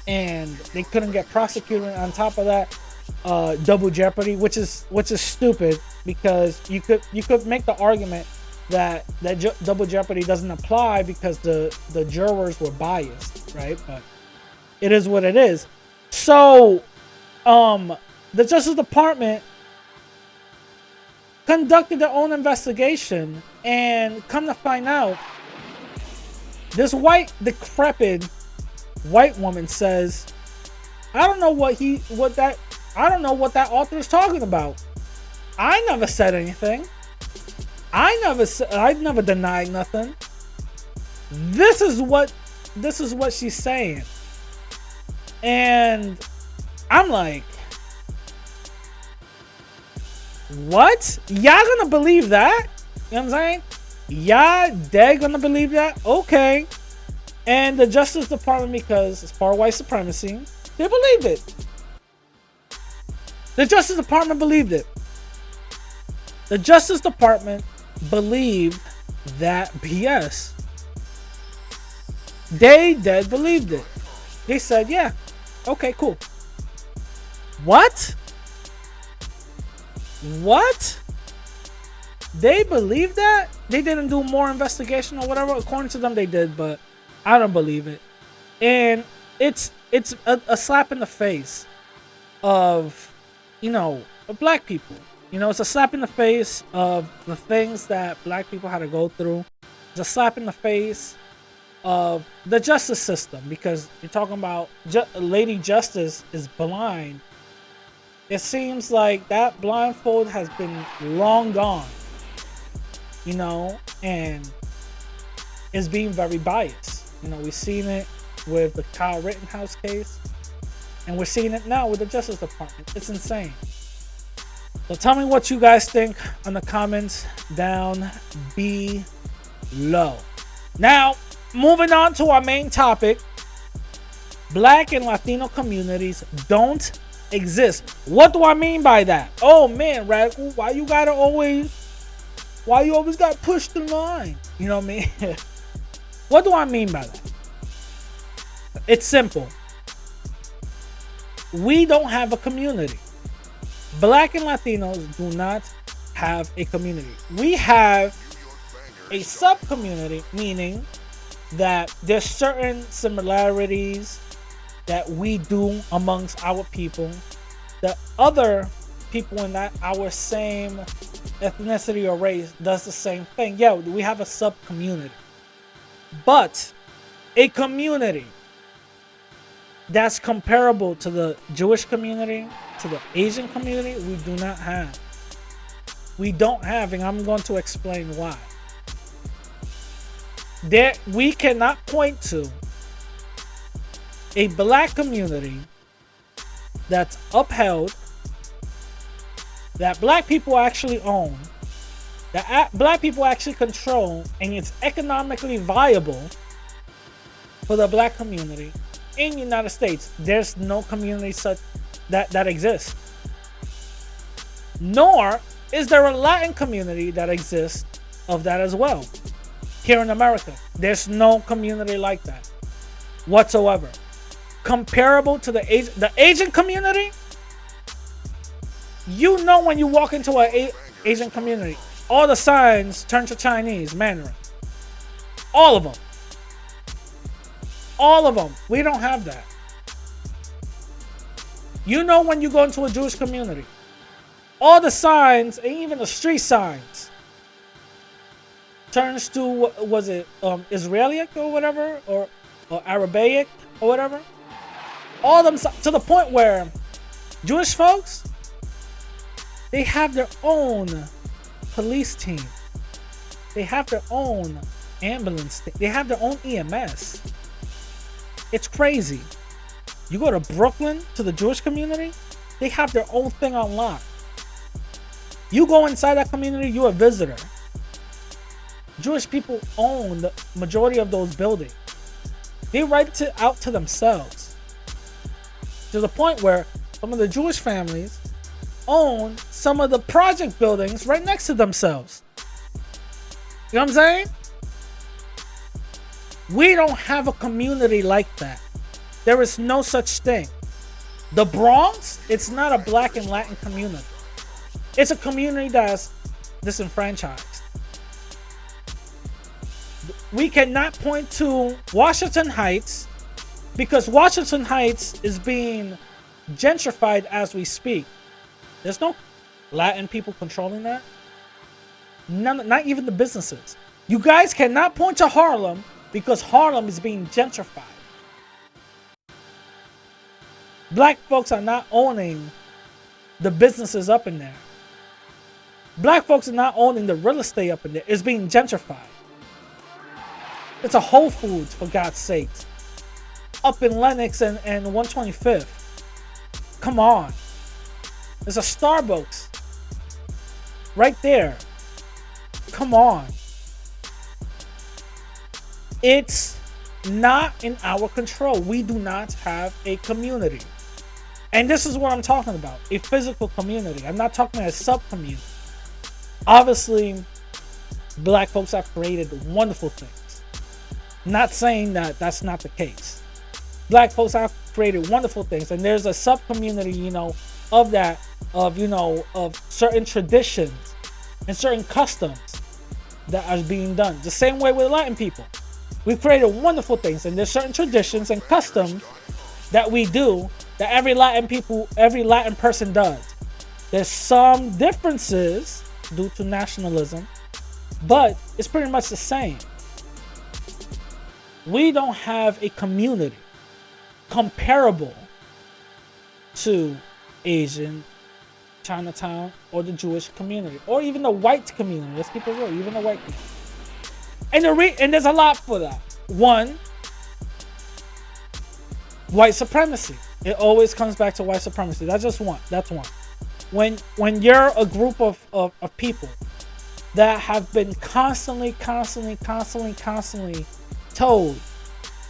And they couldn't get prosecuted. On top of that, double jeopardy, which is stupid, because you could make the argument that double jeopardy doesn't apply because the jurors were biased, right? But it is what it is. So the Justice Department conducted their own investigation, and come to find out, this decrepit white woman says, I don't know what that author is talking about. I never said anything. I never denied nothing. This is what she's saying. And I'm like, what? Y'all gonna believe that? You know what I'm saying? Y'all dead gonna believe that? Okay. And the Justice Department, because it's part of white supremacy, they believed it. The Justice Department believed it. The Justice Department believed that BS. They dead believed it. They said, yeah, okay, cool. What? They believed that? They didn't do more investigation or whatever? According to them, they did, but I don't believe it. And it's a slap in the face of, black people. It's a slap in the face of the things that black people had to go through. It's a slap in the face of the justice system, because you're talking about Lady Justice is blind. It seems like that blindfold has been long gone, and is being very biased. We've seen it with the Kyle Rittenhouse case, and we're seeing it now with the Justice Department. It's insane. So tell me what you guys think on the comments down below. Now, moving on to our main topic. Black and Latino communities don't exist. What do I mean by that? Oh man, Radical, why you always got pushed in line? You know what I mean? What do I mean by that? It's simple. We don't have a community. Black and Latinos do not have a community. We have a sub-community, meaning that there's certain similarities that we do amongst our people that other people in that our same ethnicity or race does the same thing. Yeah, we have a sub community, but a community that's comparable to the Jewish community, to the Asian community, we do not have. We don't have, and I'm going to explain why. We cannot point to a black community that's upheld, that black people actually own, that black people actually control, and it's economically viable for the black community in the United States. There's no community such that exists. Nor is there a Latin community that exists of that as well. Here in America, there's no community like that whatsoever. Comparable to the Asian community, you know, when you walk into an Asian community, all the signs turn to Chinese, Mandarin. All of them. All of them. We don't have that. You know, when you go into a Jewish community, all the signs, and even the street signs, turns to, was it Israelic or whatever, or Arabic or whatever. All them, to the point where Jewish folks, they have their own police team. They have their own ambulance. They have their own EMS. It's crazy. You go to Brooklyn, to the Jewish community, they have their own thing on lock. You go inside that community, you're a visitor. Jewish people own the majority of those buildings. They rent it out to themselves. To the point where some of the Jewish families own some of the project buildings right next to themselves. You know what I'm saying? We don't have a community like that. There is no such thing. The Bronx, it's not a black and Latin community. It's a community that's disenfranchised. We cannot point to Washington Heights because Washington Heights is being gentrified as we speak. There's no Latin people controlling that. None, not even the businesses. You guys cannot point to Harlem because Harlem is being gentrified. Black folks are not owning the businesses up in there. Black folks are not owning the real estate up in there. It's being gentrified. It's a Whole Foods, for God's sake. Up in Lenox and 125th. Come on. There's a Starbucks. Right there. Come on. It's not in our control. We do not have a community. And this is what I'm talking about. A physical community. I'm not talking about a sub-community. Obviously, black folks have created wonderful things. Not saying that that's not the case. Black folks have created wonderful things, and there's a sub-community, you know, of that, of, you know, of certain traditions and certain customs that are being done. The same way with Latin people. We've created wonderful things, and there's certain traditions and customs that we do that every Latin person does. There's some differences due to nationalism, but it's pretty much the same. We don't have a community comparable to Asian, Chinatown, or the Jewish community, or even the white community. Let's keep it real, even the white community. And there's a lot for that. One, white supremacy. It always comes back to white supremacy. That's just one. That's one. When you're a group of people that have been constantly told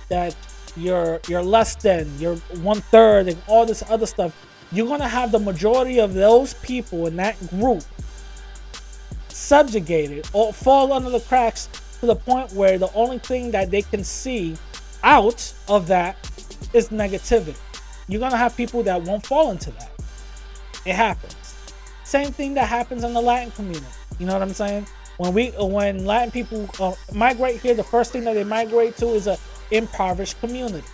that you're less than, you're 1/3, and all this other stuff, you're gonna have the majority of those people in that group subjugated or fall under the cracks to the point where the only thing that they can see out of that is negativity. You're gonna have people that won't fall into that. It happens. Same thing that happens in the Latin community. You know what I'm saying? When Latin people migrate here, the first thing that they migrate to is a impoverished community,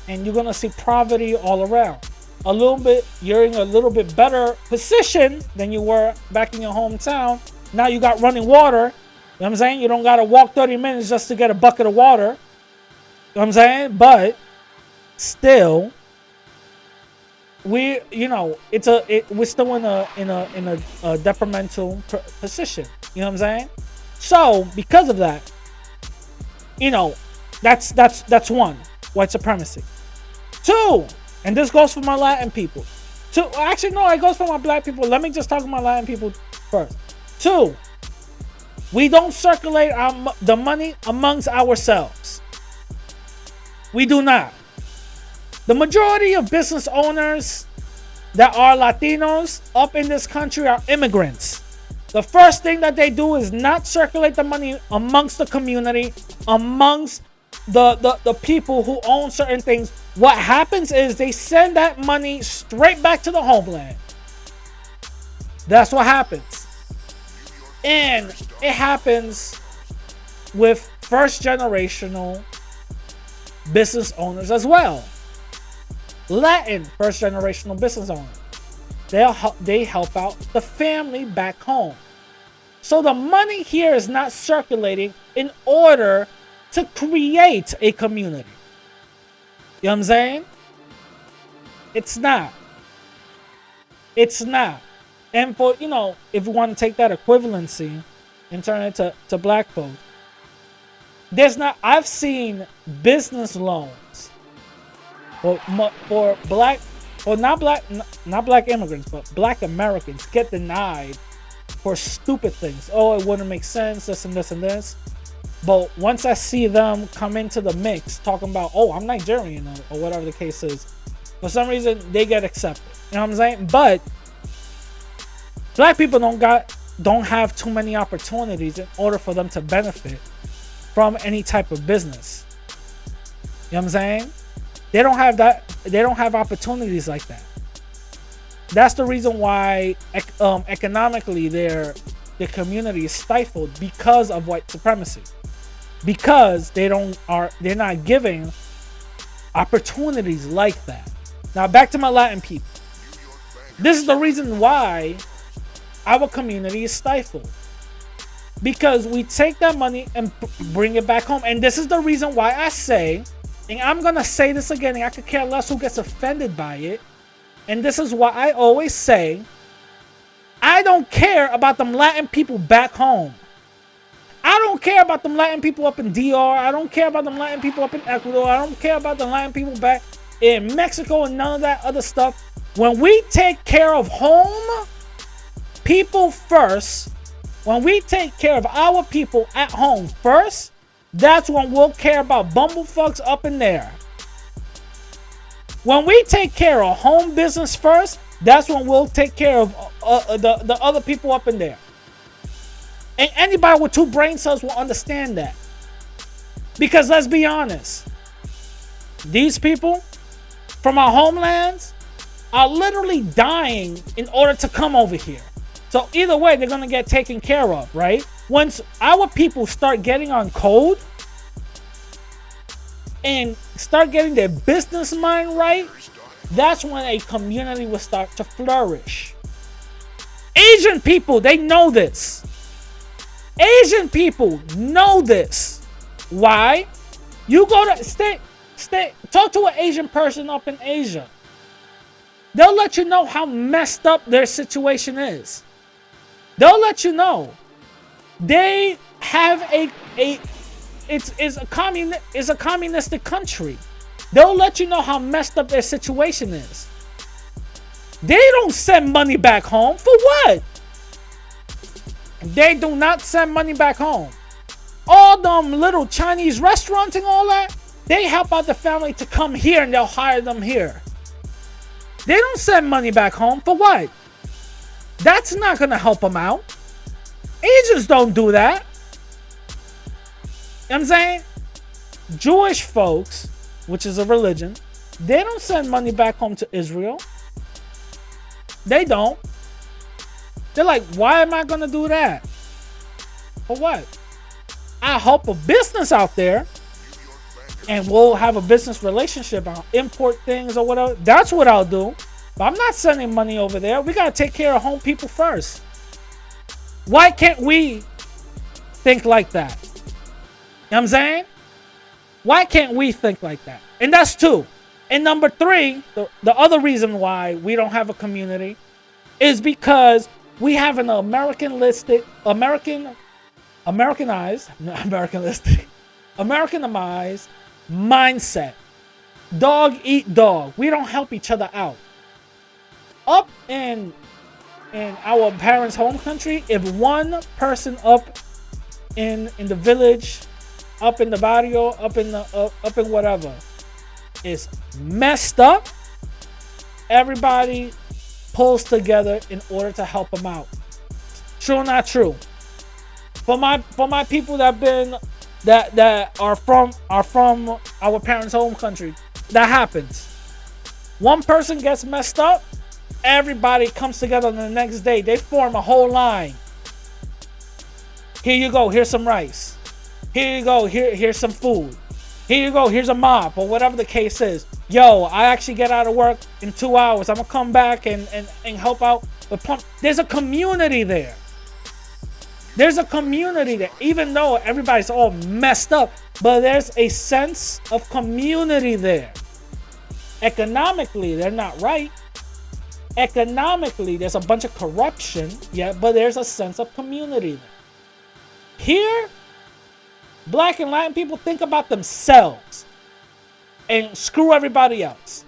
and you're gonna see poverty all around. you're in a little bit better position than you were back in your hometown. Now you got running water. You know what I'm saying? You don't got to walk 30 minutes just to get a bucket of water. You know what I'm saying? But still, we're still in a detrimental position. You know what I'm saying? So because of that, that's one, white supremacy. Two, and this goes for my Latin people. Actually, no, it goes for my black people. Let me just talk about my Latin people first. Two, we don't circulate the money amongst ourselves. We do not. The majority of business owners that are Latinos up in this country are immigrants. The first thing that they do is not circulate the money amongst the community, amongst the people who own certain things. What happens is they send that money straight back to the homeland. That's what happens. And it happens with first generational business owners as well. Latin first generational business owners. They help out the family back home. So the money here is not circulating in order to create a community. You know what I'm saying? It's not. It's not. And for, if we want to take that equivalency and turn it to black folks, I've seen business loans for black, or not black immigrants, but black Americans get denied for stupid things. Oh, it wouldn't make sense, this and this and this. But once I see them come into the mix talking about, oh, I'm Nigerian or whatever the case is, for some reason they get accepted. You know what I'm saying? But black people don't have too many opportunities in order for them to benefit from any type of business. You know what I'm saying? They don't have that. They don't have opportunities like that. That's the reason why economically their community is stifled because of white supremacy. Because they're not giving opportunities like that. Now back to my Latin people. This is the reason why our community is stifled. Because we take that money and bring it back home. And this is the reason why I say, and I'm going to say this again, and I could care less who gets offended by it. And this is why I always say, I don't care about them Latin people back home. I don't care about them Latin people up in DR. I don't care about them Latin people up in Ecuador. I don't care about the Latin people back in Mexico and none of that other stuff. When we take care of home people first, when we take care of our people at home first, that's when we'll care about bumblefucks up in there. When we take care of home business first, that's when we'll take care of the other people up in there. And anybody with two brain cells will understand that. Because let's be honest, these people from our homelands are literally dying in order to come over here. So either way, they're going to get taken care of, right? Once our people start getting on code and start getting their business mind right, that's when a community will start to flourish. Asian people, they know this. Asian people know this. Why? You go to talk to an Asian person up in Asia. They'll let you know how messed up their situation is. They'll let you know. They have it's a communistic country. They'll let you know how messed up their situation is. They don't send money back home. For what? They do not send money back home. All them little Chinese restaurants and all that, they help out the family to come here and they'll hire them here. They don't send money back home. For what? That's not going to help them out. Asians don't do that. You know what I'm saying? Jewish folks, which is a religion, they don't send money back home to Israel. They don't. They're like, why am I going to do that? For what? I help a business out there and we'll have a business relationship. I'll import things or whatever. That's what I'll do. But I'm not sending money over there. We gotta take care of home people first. Why can't we think like that? You know what I'm saying? Why can't we think like that? And that's two. And number three, the other reason why we don't have a community is because we have an Americanized mindset. Dog eat dog. We don't help each other out. Up in our parents' home country, if one person up in the village, up in the barrio, up in whatever, is messed up, everybody pulls together in order to help them out. True or not true? For my people that are from our parents' home country, that happens. One person gets messed up, everybody comes together on the next day. They form a whole line. Here you go, here's some rice. Here you go, here's some food. Here you go, here's a mop, or whatever the case is. Yo, I actually get out of work in 2 hours. I'm gonna come back and help out with pump. There's a community there. There's a community there, even though everybody's all messed up, but there's a sense of community there. Economically, they're not right. Economically, there's a bunch of corruption, yeah, but there's a sense of community there. Here, Black and Latin people think about themselves and screw everybody else.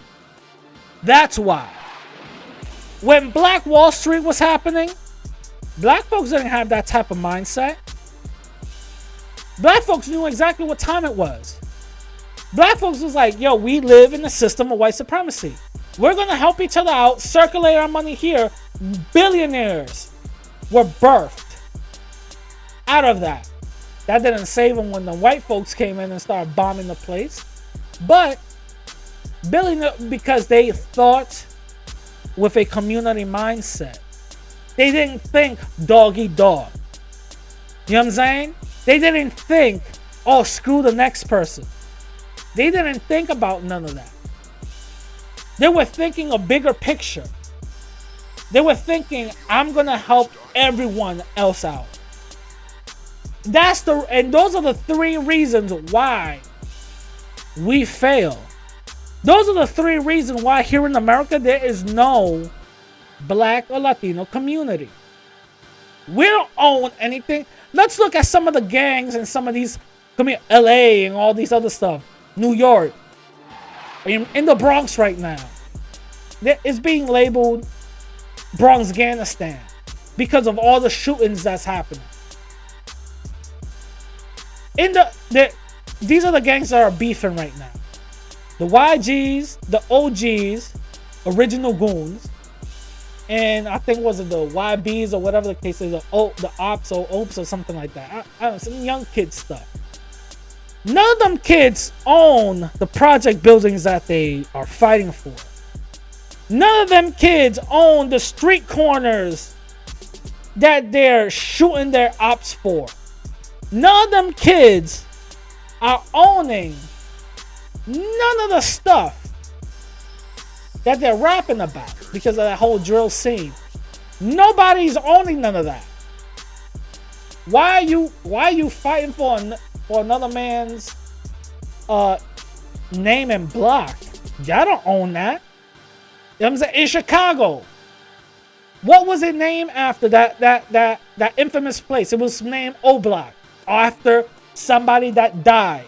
That's why. When Black Wall Street was happening, Black folks didn't have that type of mindset. Black folks knew exactly what time it was. Black folks was like, yo, we live in a system of white supremacy. We're going to help each other out, circulate our money here. Billionaires were birthed out of that. That didn't save them when the white folks came in and started bombing the place. But because they thought with a community mindset. They didn't think dog eat dog. You know what I'm saying? They didn't think, oh, screw the next person. They didn't think about none of that. They were thinking a bigger picture. They were thinking, I'm going to help everyone else out. And those are the three reasons why we fail. Those are the three reasons why here in America there is no Black or Latino community. We don't own anything. Let's look at some of the gangs and some of these, LA and all these other stuff. New York. In the Bronx right now. It's being labeled Bronx-Afghanistan because of all the shootings that's happening. These are the gangs that are beefing right now. The YGs, the OGs, original goons, and I think was it the YBs or whatever the case is, the Ops or Opes or something like that. I don't know, some young kid stuff. None of them kids own the project buildings that they are fighting for. None of them kids own the street corners that they're shooting their ops for. None of them kids are owning none of the stuff that they're rapping about because of that whole drill scene. Nobody's owning none of that. Why are you fighting for another man's name and block? Y'all don't own that. You know what I'm saying? In Chicago, what was it named after? That infamous place. It was named O Block after somebody that died.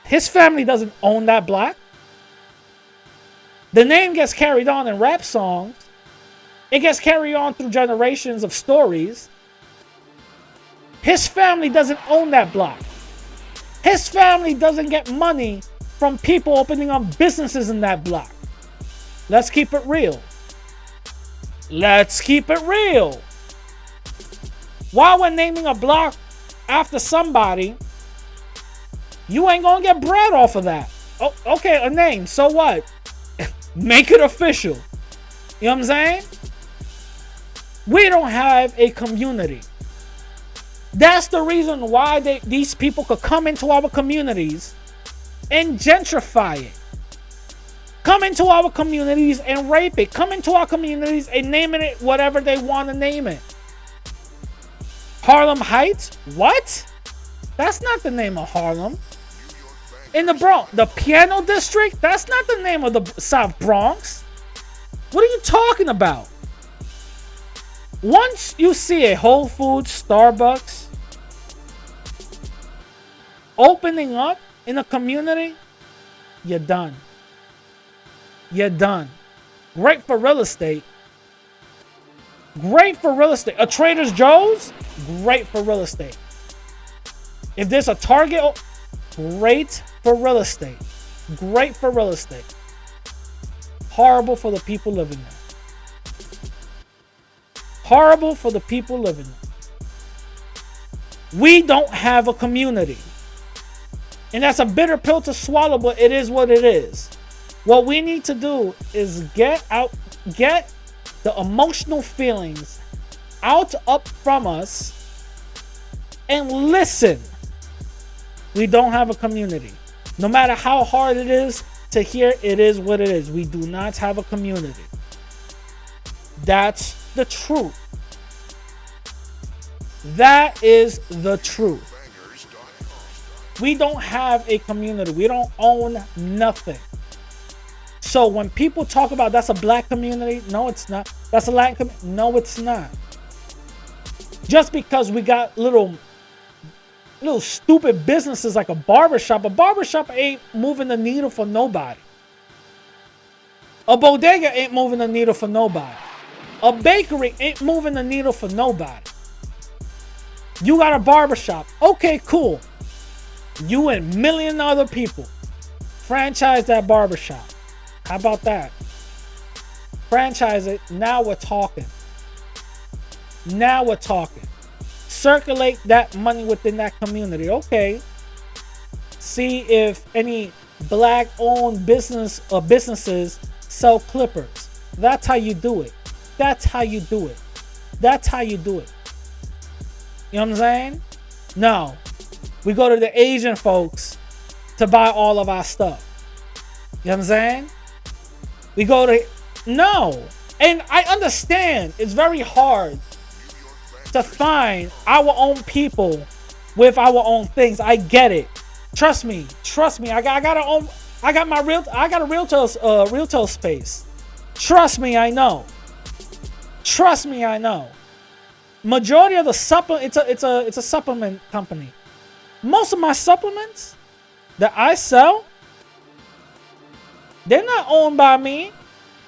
His family doesn't own that block. The name gets carried on in rap songs. It gets carried on through generations of stories. His family doesn't own that block. His family doesn't get money from people opening up businesses in that block. Let's keep it real. Let's keep it real. While we're naming a block after somebody, you ain't gonna get bread off of that. Oh, okay, a name. So what? Make it official. You know what I'm saying? We don't have a community. That's the reason why these people could come into our communities and gentrify it. come into our communities and rape it. Come into our communities and name it whatever they want to name it. Harlem Heights? What? That's not the name of Harlem. In the Bronx, the Piano District? That's not the name of the South Bronx. What are you talking about? Once you see a Whole Foods, Starbucks opening up in a community, you're done. You're done. Great for real estate. Great for real estate. A Trader Joe's? Great for real estate. If there's a Target, great for real estate. Great for real estate. Horrible for the people living there. Horrible for the people living there. We don't have a community. And that's a bitter pill to swallow, but it is what it is. What we need to do is get the emotional feelings out up from us and listen. We don't have a community. No matter how hard it is to hear, it is what it is. We do not have a community. That's the truth. That is the truth. We don't have a community. We don't own nothing. So when people talk about that's a black community, no, it's not. That's a Latin community, no, it's not. Just because we got little stupid businesses like a barbershop ain't moving the needle for nobody. A bodega ain't moving the needle for nobody. A bakery ain't moving the needle for nobody. You got a barbershop. Okay, cool. You and a million other people franchise that barbershop. How about that? Franchise it. Now we're talking. Now we're talking. Circulate that money within that community. Okay. See if any black-owned business or businesses sell clippers. That's how you do it. That's how you do it. That's how you do it. You know what I'm saying? No. We go to the Asian folks to buy all of our stuff. You know what I'm saying? We go to... No. And I understand it's very hard to find our own people with our own things. I get it. Trust me. I got a retail space. Trust me, I know. Majority of the supplement, it's a supplement company. Most of my supplements that I sell, they're not owned by me,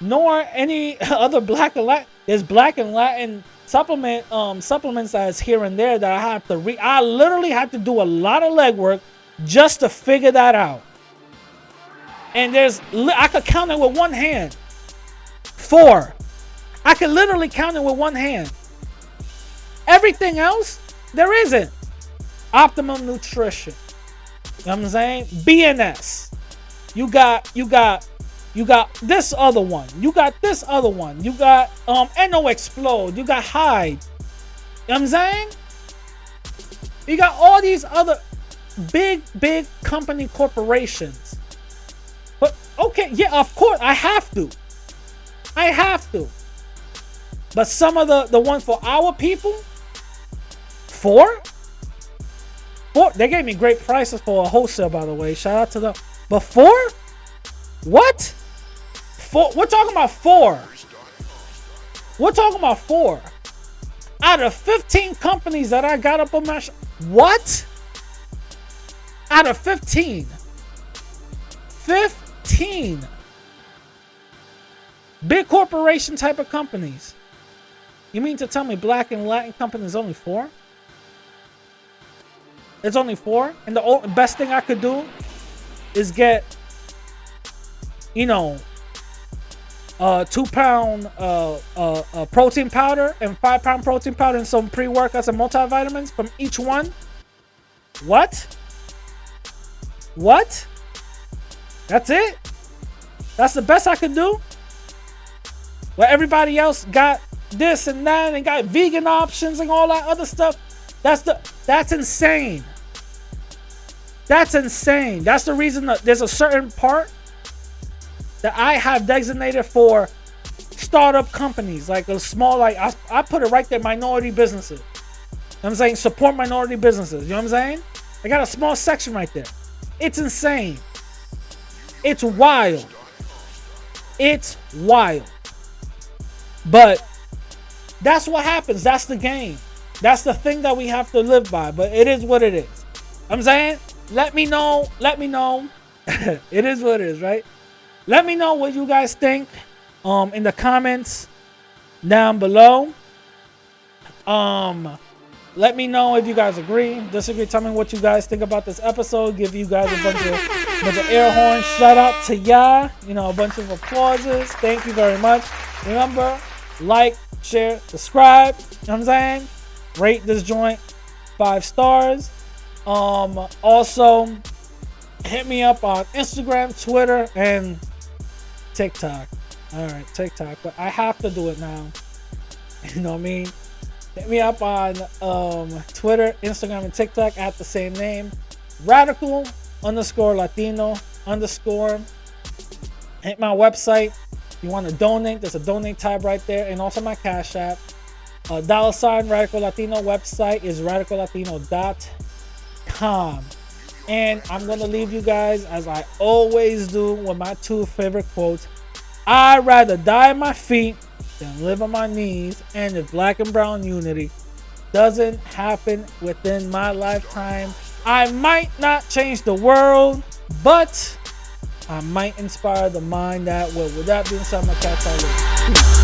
nor any other black and Latin. There's black and Latin supplements that's here and there that I have to read. I literally have to do a lot of legwork just to figure that out. And I could count it with one hand. 4. I could literally count it with one hand. Everything else, there isn't. Optimum Nutrition. You know what I'm saying? BNS. You got this other one. You got this other one. You got NO Explode. You got Hyde. You know what I'm saying? You got all these other big company corporations. But okay, yeah, of course, I have to. But some of the ones for our people, 4, they gave me great prices for a wholesale, by the way. Shout out to them. But 4? What? 4? We're talking about 4. We're talking about 4. Out of 15 companies that I got up on my what? Out of 15. 15. Big corporation type of companies. You mean to tell me black and Latin companies only 4? It's only 4, and the best thing I could do is get, 2-pound protein powder and 5-pound protein powder and some pre-workouts and multivitamins from each one. What? That's it? That's the best I could do? Where everybody else got this and that and got vegan options and all that other stuff. That's insane. That's insane. That's the reason that there's a certain part that I have designated for startup companies, like a small, like I put it right there, minority businesses. You know what I'm saying? Support minority businesses. You know what I'm saying? I got a small section right there. It's insane. It's wild. It's wild. But that's what happens. That's the game. That's the thing that we have to live by. But it is what it is. I'm saying, let me know. Let me know. It is what it is, right? Let me know what you guys think in the comments down below. Let me know if you guys agree, disagree. Tell me what you guys think about this episode. Give you guys a bunch of air horns. Shout out to y'all. You know, a bunch of applauses. Thank you very much. Remember, like, share, subscribe. You know what I'm saying? Rate this joint 5 stars. Also, hit me up on Instagram, Twitter, and TikTok. All right, TikTok. But I have to do it now. You know what I mean? Hit me up on Twitter, Instagram, and TikTok at the same name. Radical_Latino_. Hit my website. If you want to donate, there's a donate tab right there. And also my Cash App. $ Radical Latino website is radicallatino.com. And I'm going to leave you guys, as I always do, with my 2 favorite quotes. I'd rather die on my feet than live on my knees. And if black and brown unity doesn't happen within my lifetime, I might not change the world, but I might inspire the mind that will. With that being said, my catch y'all later. Peace.